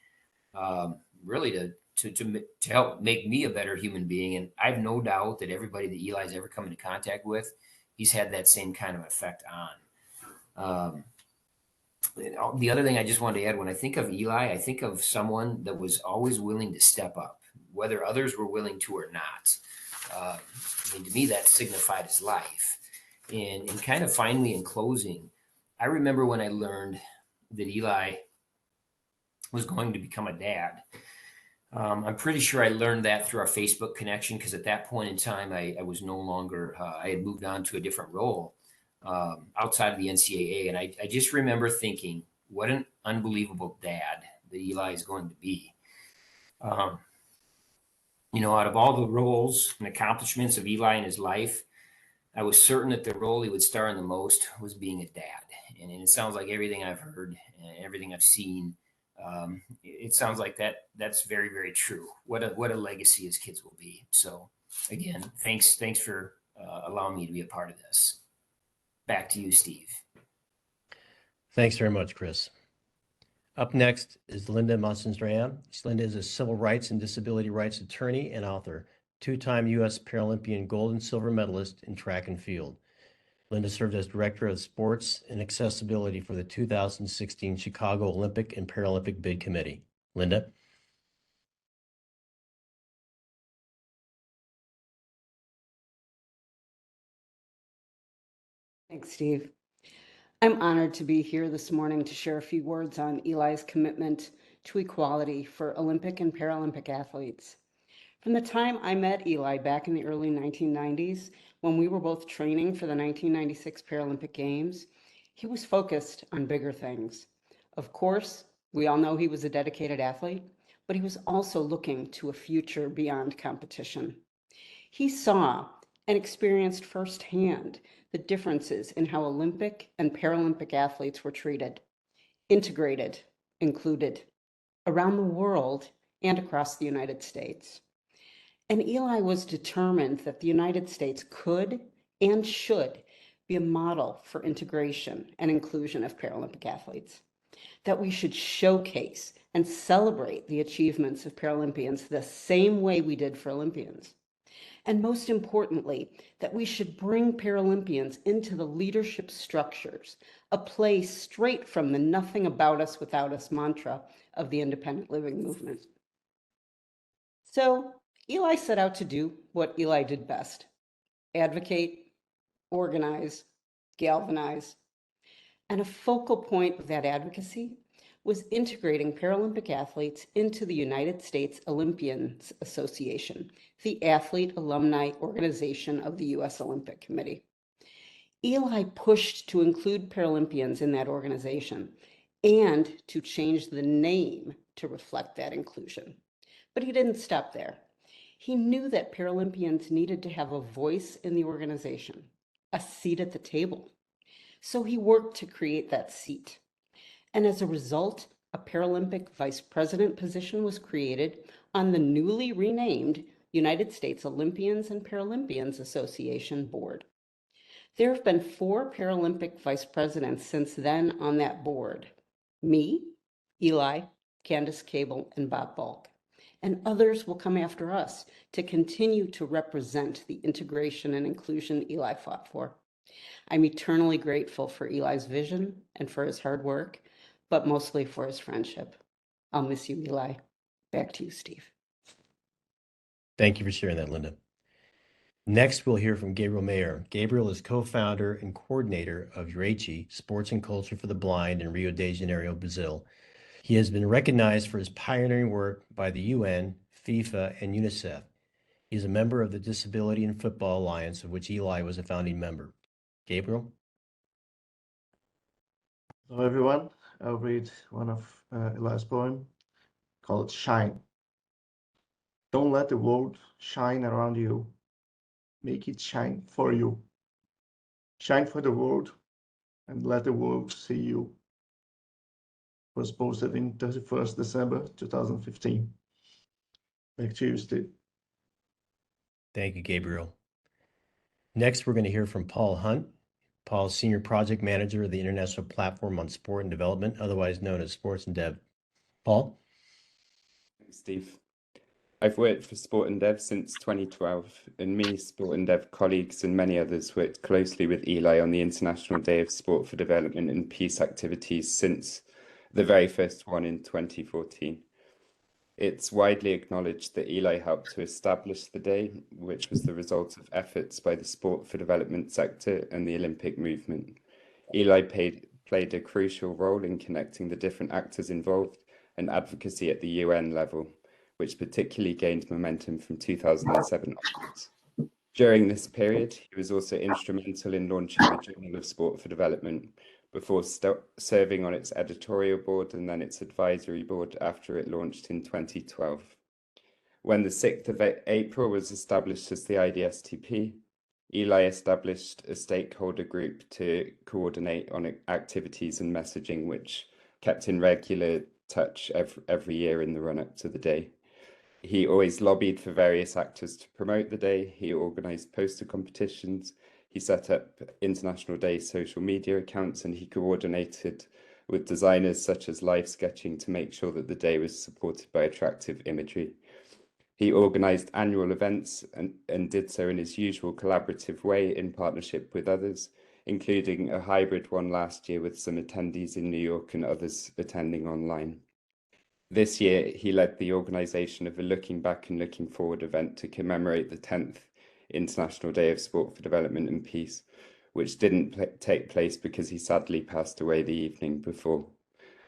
Speaker 13: really to help make me a better human being. And I have no doubt that everybody that Eli's ever come into contact with, he's had that same kind of effect on. The other thing I just wanted to add, when I think of Eli, I think of someone that was always willing to step up, whether others were willing to or not. To me, that signified his life. And kind of finally, in closing, I remember when I learned that Eli was going to become a dad. I'm pretty sure I learned that through our Facebook connection, because at that point in time, I was no longer, I had moved on to a different role outside of the NCAA. And I just remember thinking, what an unbelievable dad that Eli is going to be. Out of all the roles and accomplishments of Eli in his life, I was certain that the role he would star in the most was being a dad. And it sounds like everything I've heard and everything I've seen, it sounds like that's very, very true. What a legacy his kids will be. So again, thanks for allowing me to be a part of this. Back to you, Steve.
Speaker 3: Thanks very much, Chris. Up next is Linda Massandrea. Linda is a civil rights and disability rights attorney and author, two-time U.S. Paralympian gold and silver medalist in track and field. Linda served as Director of Sports and Accessibility for the 2016 Chicago Olympic and Paralympic Bid Committee. Linda?
Speaker 14: Thanks, Steve. I'm honored to be here this morning to share a few words on Eli's commitment to equality for Olympic and Paralympic athletes. From the time I met Eli back in the early 1990s, when we were both training for the 1996 Paralympic Games, he was focused on bigger things. Of course, we all know he was a dedicated athlete, but he was also looking to a future beyond competition. He saw and experienced firsthand the differences in how Olympic and Paralympic athletes were treated, integrated, included, around the world and across the United States. And Eli was determined that the United States could and should be a model for integration and inclusion of Paralympic athletes, that we should showcase and celebrate the achievements of Paralympians the same way we did for Olympians. And most importantly, that we should bring Paralympians into the leadership structures, a place straight from the nothing about us without us mantra of the independent living movement. So Eli set out to do what Eli did best: advocate, organize, galvanize. And a focal point of that advocacy was integrating Paralympic athletes into the United States Olympians Association, the athlete alumni organization of the U.S. Olympic Committee. Eli pushed to include Paralympians in that organization and to change the name to reflect that inclusion. But he didn't stop there. He knew that Paralympians needed to have a voice in the organization, a seat at the table. So he worked to create that seat. And as a result, a Paralympic vice president position was created on the newly renamed United States Olympians and Paralympians Association board. There have been 4 Paralympic vice presidents since then on that board: me, Eli, Candace Cable, and Bob Bulk. And others will come after us to continue to represent the integration and inclusion Eli fought for. I'm eternally grateful for Eli's vision and for his hard work, but mostly for his friendship. I'll miss you, Eli. Back to you, Steve.
Speaker 3: Thank you for sharing that, Linda. Next, we'll hear from Gabriel Mayer. Gabriel is co-founder and coordinator of UESPY, Sports and Culture for the Blind in Rio de Janeiro, Brazil. He has been recognized for his pioneering work by the UN, FIFA, and UNICEF. He is a member of the Disability and Football Alliance, of which Eli was a founding member. Gabriel?
Speaker 15: Hello, everyone. I'll read one of Elias' poem called Shine. Don't let the world shine around you. Make it shine for you. Shine for the world and let the world see you. Was posted in 31st December 2015. Back to you, Steve.
Speaker 3: Thank you, Gabriel. Next, we're going to hear from Paul Hunt. Paul is Senior Project Manager of the International Platform on Sport and Development, otherwise known as Sports and Dev. Paul?
Speaker 16: Thanks, Steve. I've worked for Sport and Dev since 2012, and me, Sport and Dev colleagues, and many others worked closely with Eli on the International Day of Sport for Development and Peace activities since the very first one in 2014. It's widely acknowledged that Eli helped to establish the day, which was the result of efforts by the sport for development sector and the Olympic movement. Eli played a crucial role in connecting the different actors involved and advocacy at the UN level, which particularly gained momentum from 2007 onwards. During this period, he was also instrumental in launching the Journal of Sport for Development, before serving on its editorial board and then its advisory board after it launched in 2012. When the 6th of April was established as the IDSTP, Eli established a stakeholder group to coordinate on activities and messaging, which kept in regular touch every year in the run-up to the day. He always lobbied for various actors to promote the day. He organized poster competitions. He set up International Day social media accounts, and he coordinated with designers such as Live Sketching to make sure that the day was supported by attractive imagery. He organised annual events and did so in his usual collaborative way in partnership with others, including a hybrid one last year with some attendees in New York and others attending online. This year, he led the organisation of a Looking Back and Looking Forward event to commemorate the 10th International Day of Sport for Development and Peace, which didn't take place because he sadly passed away the evening before.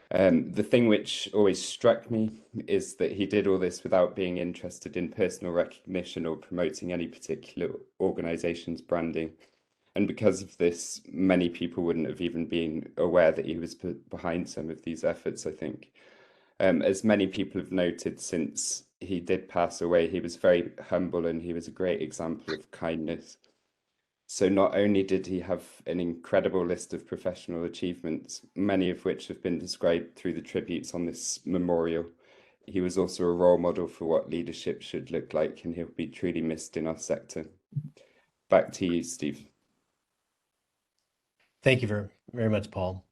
Speaker 16: The thing which always struck me is that he did all this without being interested in personal recognition or promoting any particular organisation's branding. And because of this, many people wouldn't have even been aware that he was behind some of these efforts, I think. As many people have noted since he did pass away, he was very humble and he was a great example of kindness. So not only did he have an incredible list of professional achievements, many of which have been described through the tributes on this memorial, he was also a role model for what leadership should look like, and he'll be truly missed in our sector. Back to you, Steve.
Speaker 3: Thank you very, very much, Paul.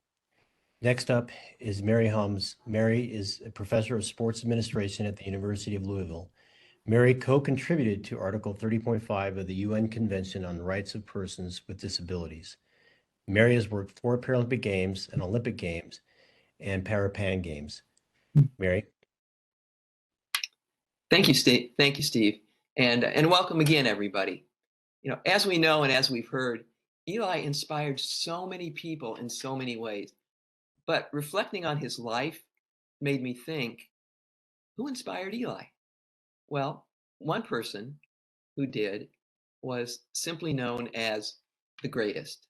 Speaker 3: Next up is Mary Hums. Mary is a professor of sports administration at the University of Louisville. Mary co-contributed to Article 30.5 of the UN Convention on the Rights of Persons with Disabilities. Mary has worked for Paralympic Games and Olympic Games and Parapan Games. Mary.
Speaker 17: Thank you, Steve. Thank you, Steve. And welcome again, everybody. You know, as we know and as we've heard, Eli inspired so many people in so many ways. But reflecting on his life made me think, who inspired Eli? Well, one person who did was simply known as the greatest,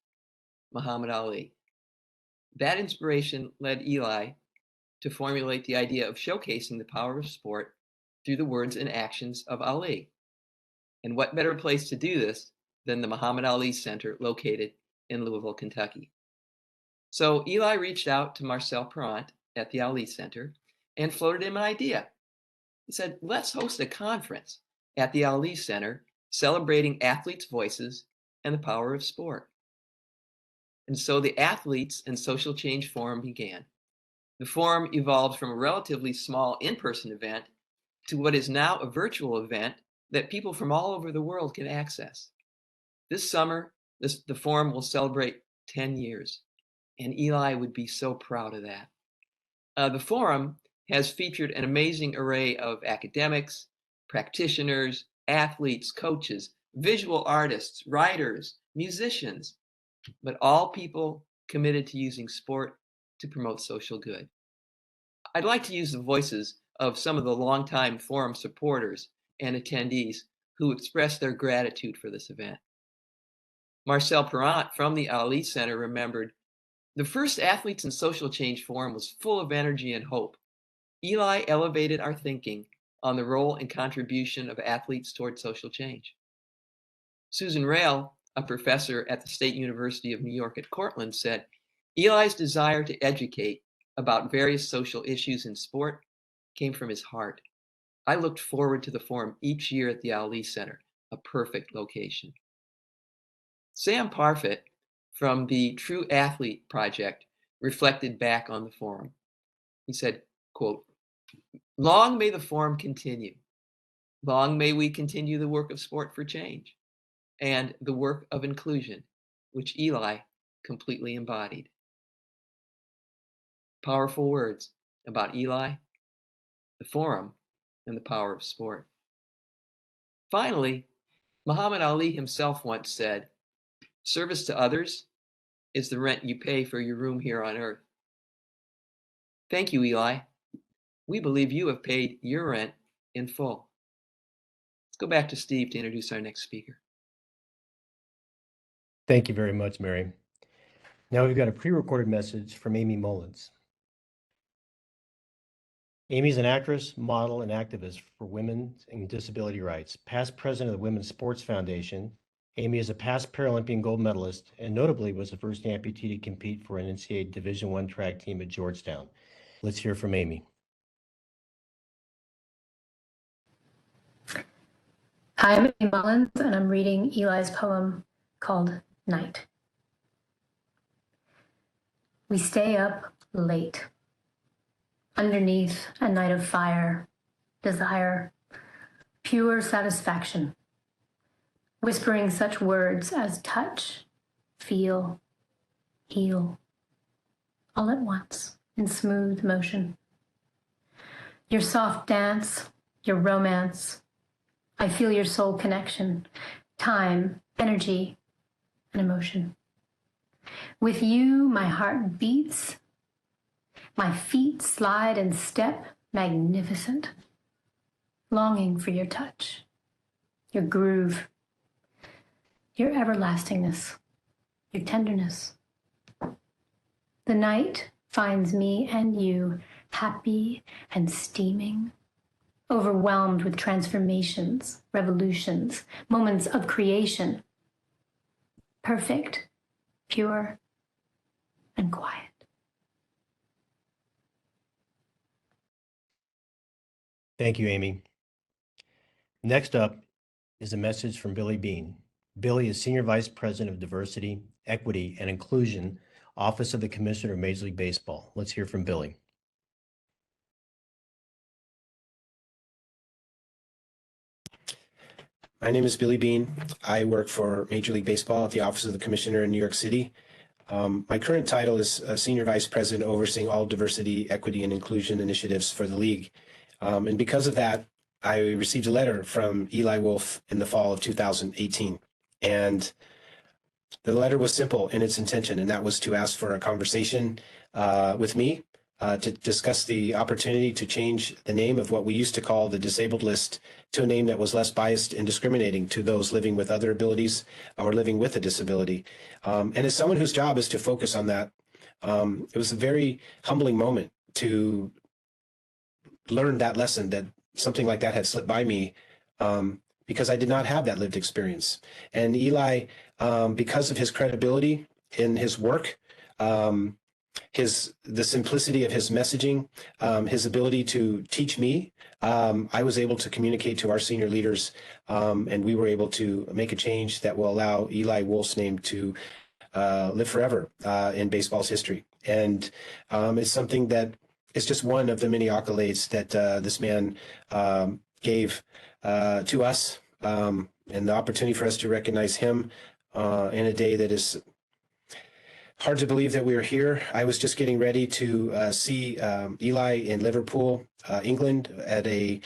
Speaker 17: Muhammad Ali. That inspiration led Eli to formulate the idea of showcasing the power of sport through the words and actions of Ali. And what better place to do this than the Muhammad Ali Center located in Louisville, Kentucky. So Eli reached out to Marcel Perrant at the Ali Center and floated him an idea. He said, let's host a conference at the Ali Center celebrating athletes' voices and the power of sport. And so the Athletes and Social Change Forum began. The forum evolved from a relatively small in-person event to what is now a virtual event that people from all over the world can access. This summer, the forum will celebrate 10 years, and Eli would be so proud of that. The forum has featured an amazing array of academics, practitioners, athletes, coaches, visual artists, writers, musicians, but all people committed to using sport to promote social good. I'd like to use the voices of some of the longtime forum supporters and attendees who expressed their gratitude for this event. Marcel Perrant from the Ali Center remembered, the first Athletes and Social Change Forum was full of energy and hope. Eli elevated our thinking on the role and contribution of athletes toward social change. Susan Rail, a professor at the State University of New York at Cortland, said, Eli's desire to educate about various social issues in sport came from his heart. I looked forward to the forum each year at the Ali Center, a perfect location. Sam Parfit from the True Athlete Project reflected back on the forum. He said, quote, long may the forum continue. Long may we continue the work of sport for change and the work of inclusion, which Eli completely embodied. Powerful words about Eli, the forum, and the power of sport. Finally, Muhammad Ali himself once said, service to others is the rent you pay for your room here on earth. Thank you, Eli. We believe you have paid your rent in full. Let's go back to Steve to introduce our next speaker.
Speaker 3: Thank you very much, Mary. Now we've got a pre-recorded message from Amy Mullins. Amy is an actress, model, and activist for women and disability rights, past president of the Women's Sports Foundation. Amy is a past Paralympian gold medalist and notably was the first amputee to compete for an NCAA Division I track team at Georgetown. Let's hear from Amy.
Speaker 18: Hi, I'm Amy Mullins, and I'm reading Eli's poem called Night. We stay up late. Underneath a night of fire, desire, pure satisfaction, whispering such words as touch, feel, heal, all at once in smooth motion. Your soft dance, your romance, I feel your soul connection, time, energy, and emotion. With you, my heart beats, my feet slide and step magnificent, longing for your touch, your groove, your everlastingness, your tenderness. The night finds me and you happy and steaming, overwhelmed with transformations, revolutions, moments of creation, perfect, pure, and quiet.
Speaker 3: Thank you, Amy. Next up is a message from Billy Bean. Billy is Senior Vice President of Diversity, Equity, and Inclusion, Office of the Commissioner of Major League Baseball. Let's hear from Billy.
Speaker 19: My name is Billy Bean. I work for Major League Baseball at the Office of the Commissioner in New York City. My current title is Senior Vice President overseeing all diversity, equity, and inclusion initiatives for the league. And because of that, I received a letter from Eli Wolff in the fall of 2018. And the letter was simple in its intention, and that was to ask for a conversation with me to discuss the opportunity to change the name of what we used to call the disabled list to a name that was less biased and discriminating to those living with other abilities or living with a disability. And as someone whose job is to focus on that, it was a very humbling moment to learn that lesson, that something like that had slipped by me, because I did not have that lived experience. And Eli, because of his credibility in his work, the simplicity of his messaging, his ability to teach me, I was able to communicate to our senior leaders, and we were able to make a change that will allow Eli Wolff's name to live forever in baseball's history. And it's something that is just one of the many accolades that this man gave to us, and the opportunity for us to recognize him in a day that is hard to believe that we are here. I was just getting ready to see Eli in Liverpool, England, at a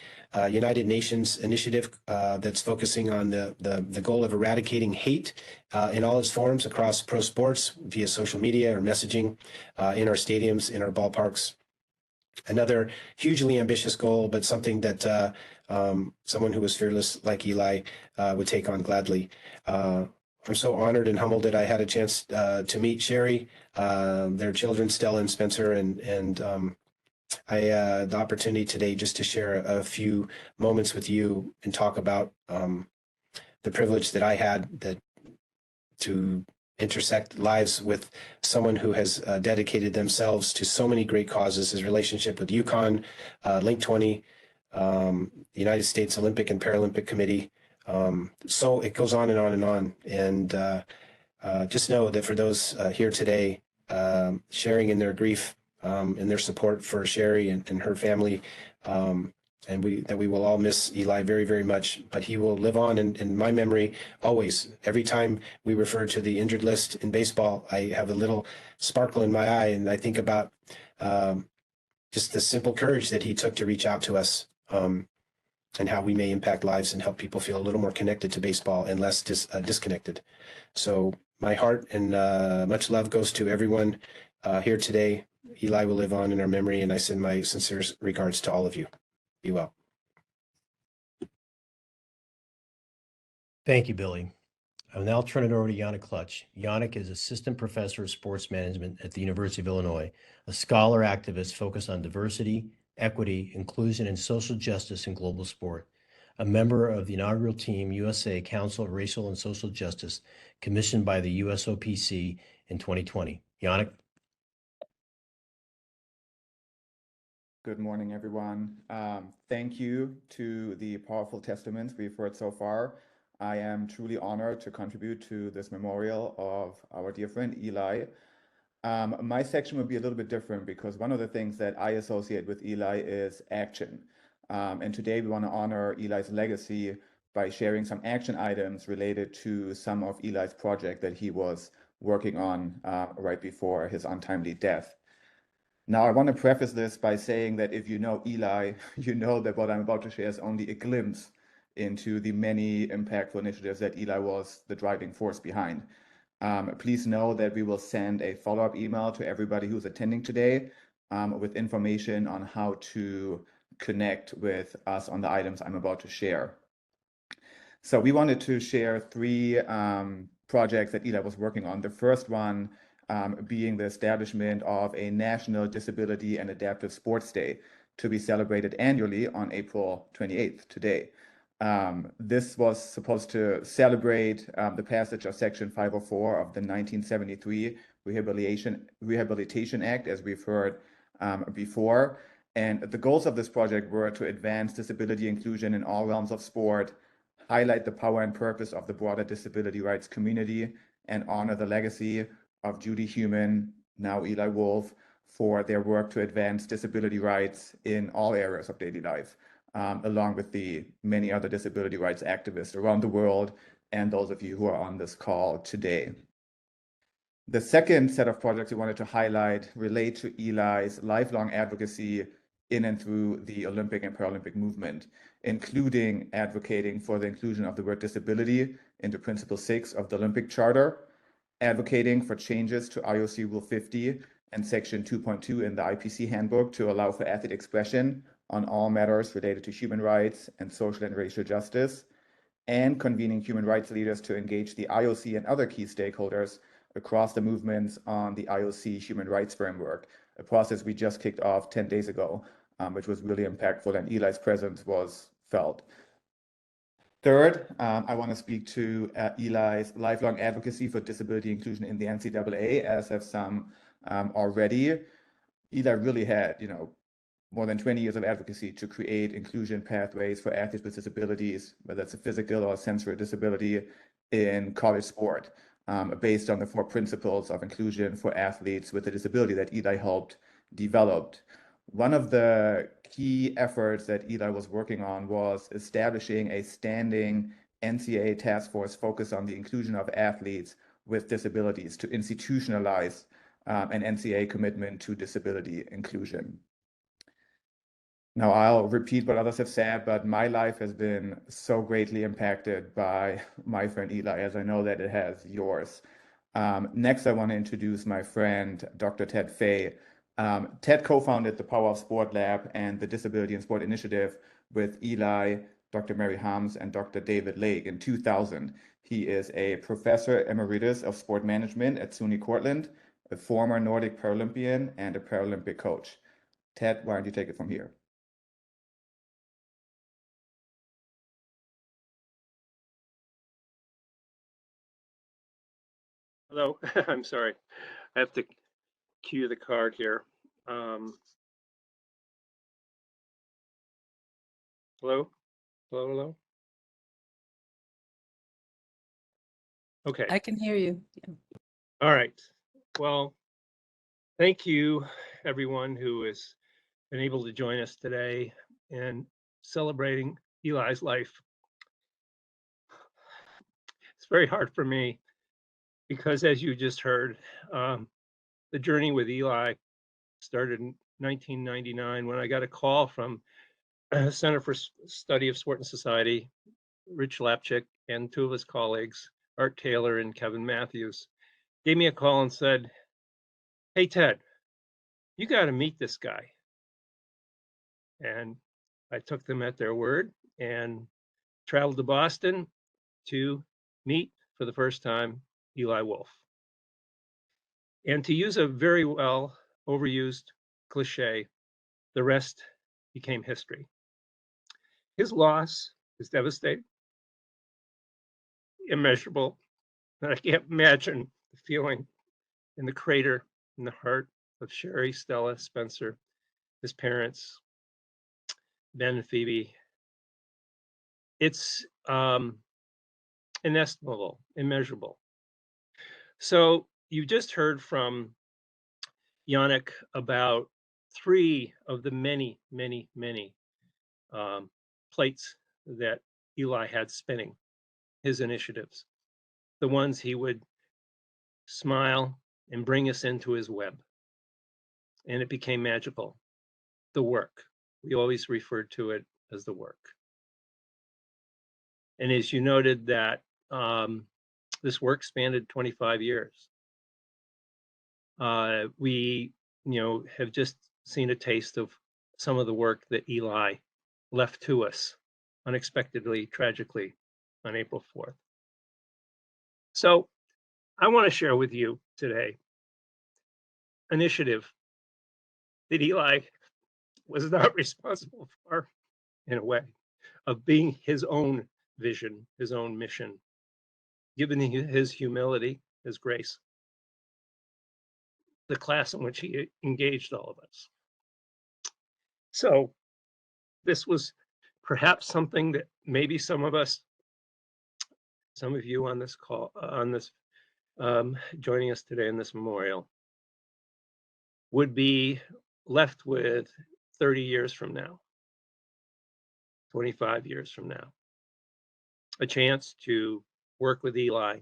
Speaker 19: United Nations initiative that's focusing on the goal of eradicating hate in all its forms across pro sports via social media or messaging in our stadiums, in our ballparks. Another hugely ambitious goal, but something that someone who was fearless like Eli would take on gladly. I'm so honored and humbled that I had a chance to meet Sherry, their children, Stella and Spencer, and I the opportunity today just to share a few moments with you and talk about the privilege that I had to intersect lives with someone who has dedicated themselves to so many great causes. His relationship with UConn, Link 20, the United States Olympic and Paralympic Committee. So it goes on and on and on. And just know that for those here today, sharing in their grief and their support for Sherry and her family, and we will all miss Eli very, very much, but he will live on in my memory always. Every time we refer to the injured list in baseball, I have a little sparkle in my eye, and I think about just the simple courage that he took to reach out to us, and how we may impact lives and help people feel a little more connected to baseball and less disconnected. So my heart and much love goes to everyone here today. Eli will live on in our memory, and I send my sincere regards to all of you. Be well.
Speaker 3: Thank you, Billy. I will now turn it over to Yannick Clutch. Yannick is Assistant Professor of Sports Management at the University of Illinois, a scholar activist focused on diversity, equity, inclusion, and social justice in global sport, a member of the inaugural Team USA Council of Racial and Social Justice commissioned by the USOPC in 2020. Yannick.
Speaker 20: Good morning, everyone. Thank you to the powerful testaments we've heard so far. I am truly honored to contribute to this memorial of our dear friend Eli. My section would be a little bit different because one of the things that I associate with Eli is action. And today we want to honor Eli's legacy by sharing some action items related to some of Eli's project that he was working on right before his untimely death. Now, I want to preface this by saying that if you know Eli, you know that what I'm about to share is only a glimpse into the many impactful initiatives that Eli was the driving force behind. Please know that we will send a follow-up email to everybody who's attending today with information on how to connect with us on the items I'm about to share. So we wanted to share three projects that Eli was working on. The first one being the establishment of a National Disability and Adaptive Sports Day to be celebrated annually on April 28th, today. This was supposed to celebrate the passage of Section 504 of the 1973 Rehabilitation Act, as we've heard before. And the goals of this project were to advance disability inclusion in all realms of sport, highlight the power and purpose of the broader disability rights community, and honor the legacy of Judy Heumann, now Eli Wolff, for their work to advance disability rights in all areas of daily life, along with the many other disability rights activists around the world and those of you who are on this call today. The second set of projects we wanted to highlight relate to Eli's lifelong advocacy in and through the Olympic and Paralympic movement, including advocating for the inclusion of the word disability into Principle 6 of the Olympic Charter, advocating for changes to IOC Rule 50 and Section 2.2 in the IPC handbook to allow for athlete expression on all matters related to human rights and social and racial justice, and convening human rights leaders to engage the IOC and other key stakeholders across the movements on the IOC Human Rights Framework, a process we just kicked off 10 days ago, which was really impactful, and Eli's presence was felt. Third, I want to speak to Eli's lifelong advocacy for disability inclusion in the NCAA, as have some already. Eli really had, more than 20 years of advocacy to create inclusion pathways for athletes with disabilities, whether it's a physical or sensory disability, in college sport, based on the 4 principles of inclusion for athletes with a disability that Eli helped develop. One of the key efforts that Eli was working on was establishing a standing NCAA task force focused on the inclusion of athletes with disabilities to institutionalize an NCAA commitment to disability inclusion. Now, I'll repeat what others have said, but my life has been so greatly impacted by my friend Eli, as I know that it has yours. Next, I want to introduce my friend, Dr. Ted Fay. Ted co-founded the Power of Sport Lab and the Disability in Sport Initiative with Eli, Dr. Mary Harms, and Dr. David Lake in 2000. He is a professor emeritus of sport management at SUNY Cortland, a former Nordic Paralympian, and a Paralympic coach. Ted, why don't you take it from here?
Speaker 21: Hello, I'm sorry. I have to cue the card here. Hello? Hello, hello? Okay.
Speaker 2: I can hear you. Yeah.
Speaker 21: All right. Well, thank you, everyone who has been able to join us today in celebrating Eli's life. It's very hard for me because, as you just heard, the journey with Eli started in 1999 when I got a call from Center for Study of Sport and Society, Rich Lapchick, and 2 of his colleagues, Art Taylor and Kevin Matthews, gave me a call and said, "Hey, Ted, you got to meet this guy." And I took them at their word and traveled to Boston to meet for the first time Eli Wolff. And to use a very well overused cliche, the rest became history. His loss is devastating, immeasurable, and I can't imagine the feeling in the crater in the heart of Sherry, Stella, Spencer, his parents, Ben and Phoebe. It's inestimable, immeasurable. So you just heard from Yannick about 3 of the many, many, many plates that Eli had spinning, his initiatives, the ones he would smile and bring us into his web. And it became magical. The work. We always referred to it as the work. And as you noted that this work spanned 25 years. We, have just seen a taste of some of the work that Eli left to us unexpectedly, tragically, on April 4th. So I want to share with you today an initiative that Eli was not responsible for, in a way, of being his own vision, his own mission, given his humility, his grace, the class in which he engaged all of us. So this was perhaps something that maybe some of you on this call, joining us today in this memorial, would be left with 30 years from now, 25 years from now. A chance to work with Eli,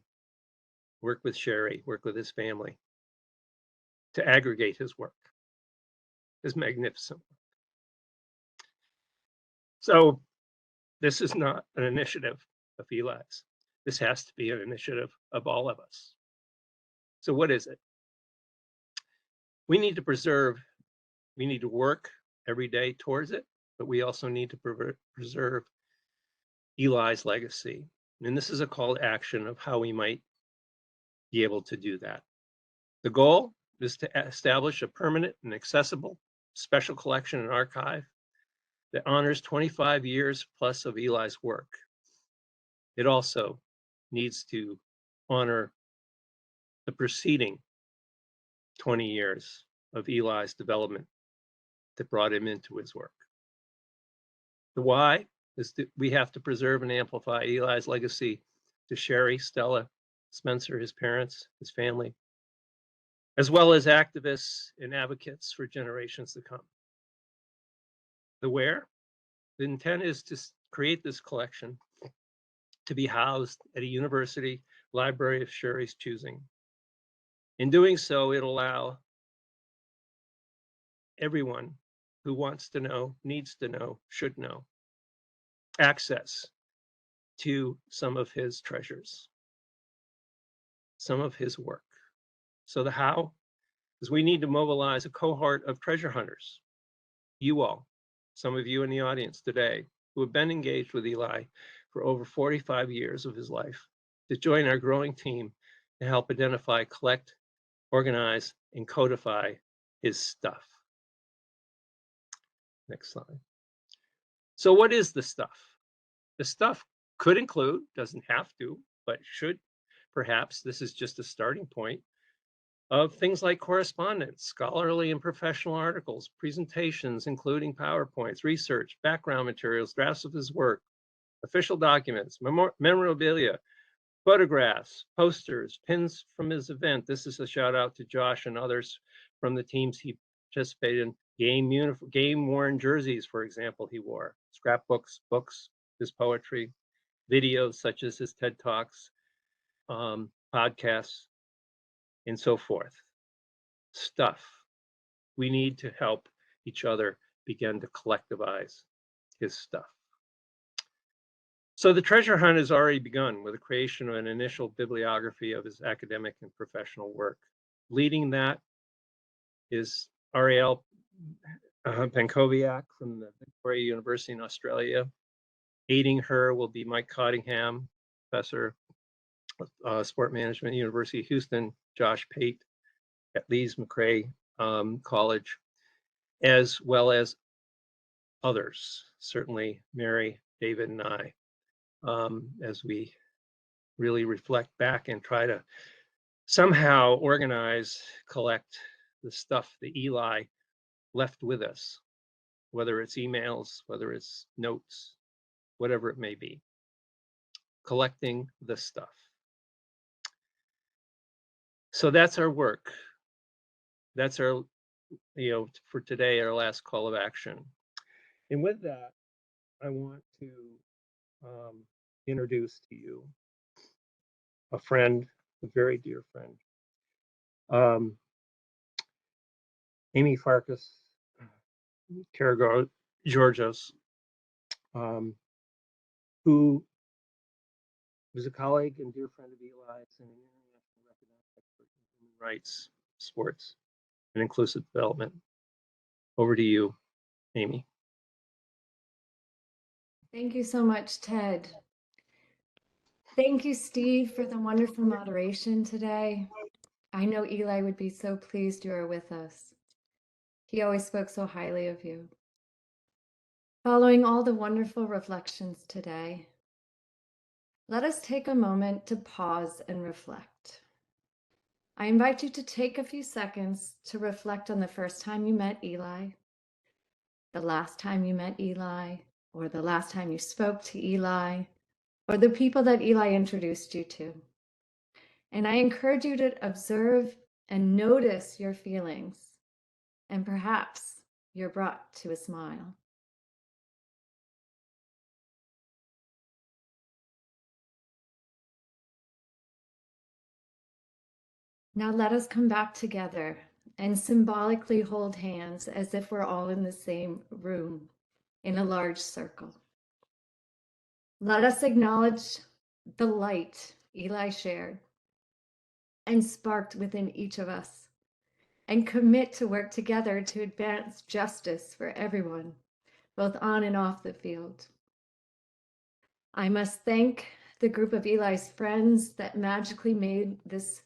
Speaker 21: work with Sherry, work with his family, to aggregate his work, his magnificent work. So this is not an initiative of Eli's. This has to be an initiative of all of us. So what is it? We need to preserve, we need to work every day towards it, but we also need to preserve Eli's legacy. And this is a call to action of how we might be able to do that. The goal is to establish a permanent and accessible special collection and archive that honors 25 years plus of Eli's work. It also needs to honor the preceding 20 years of Eli's development that brought him into his work. The why is that we have to preserve and amplify Eli's legacy to Sherry, Stella, Spencer, his parents, his family, as well as activists and advocates for generations to come. The where? The intent is to create this collection to be housed at a university library of Sherry's choosing. In doing so, it'll allow everyone who wants to know, needs to know, should know, access to some of his treasures, some of his work. So the how is we need to mobilize a cohort of treasure hunters, you all, some of you in the audience today, who have been engaged with Eli for over 45 years of his life, to join our growing team to help identify, collect, organize, and codify his stuff. Next slide. So what is the stuff? The stuff could include, doesn't have to, but should perhaps, this is just a starting point, of things like correspondence, scholarly and professional articles, presentations, including PowerPoints, research, background materials, drafts of his work, official documents, memorabilia, photographs, posters, pins from his event. This is a shout out to Josh and others from the teams he participated in. Game-worn jerseys, for example, he wore. Scrapbooks, books, his poetry, videos such as his TED Talks, podcasts, and so forth. Stuff. We need to help each other begin to collectivize his stuff. So the treasure hunt has already begun with the creation of an initial bibliography of his academic and professional work. Leading that is Ariel Pankowiak from the Victoria University in Australia. Aiding her will be Mike Cottingham, professor of sport management, University of Houston, Josh Pate at Lees McRae College, as well as others, certainly Mary, David, and I, as we really reflect back and try to somehow organize, collect the stuff that Eli left with us, whether it's emails, whether it's notes, whatever it may be, collecting the stuff. So that's our work. That's our for today, our last call of action. And with that, I want to introduce to you a friend, a very dear friend, Amy Farkas Georgios, who was a colleague and dear friend of Eli's and an internationally recognized expert in human rights, sports, and inclusive development. Over to you, Amy.
Speaker 1: Thank you so much, Ted. Thank you, Steve, for the wonderful moderation today. I know Eli would be so pleased you are with us. He always spoke so highly of you. Following all the wonderful reflections today, let us take a moment to pause and reflect. I invite you to take a few seconds to reflect on the first time you met Eli, the last time you met Eli, or the last time you spoke to Eli, or the people that Eli introduced you to. And I encourage you to observe and notice your feelings, and perhaps you're brought to a smile. Now let us come back together and symbolically hold hands as if we're all in the same room in a large circle. Let us acknowledge the light Eli shared and sparked within each of us, and commit to work together to advance justice for everyone, both on and off the field. I must thank the group of Eli's friends that magically made this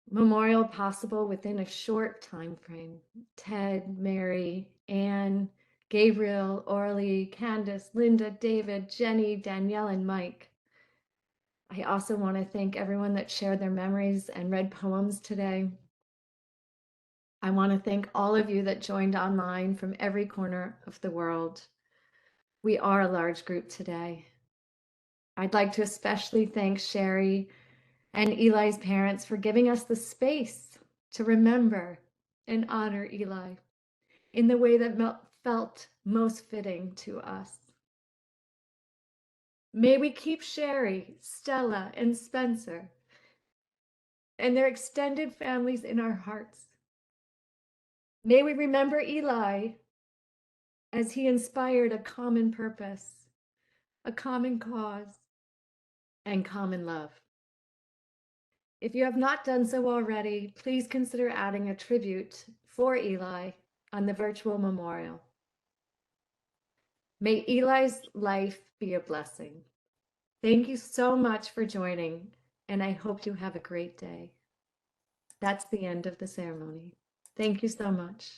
Speaker 1: memorial possible within a short time frame. Ted, Mary, Anne, Gabriel, Orly, Candace, Linda, David, Jenny, Danielle, and Mike. I also want to thank everyone that shared their memories and read poems today. I want to thank all of you that joined online from every corner of the world. We are a large group today. I'd like to especially thank Sherry and Eli's parents for giving us the space to remember and honor Eli in the way that felt most fitting to us. May we keep Sherry, Stella, and Spencer and their extended families in our hearts. May we remember Eli as he inspired a common purpose, a common cause, and common love. If you have not done so already, please consider adding a tribute for Eli on the virtual memorial. May Eli's life be a blessing. Thank you so much for joining, and I hope you have a great day. That's the end of the ceremony. Thank you so much.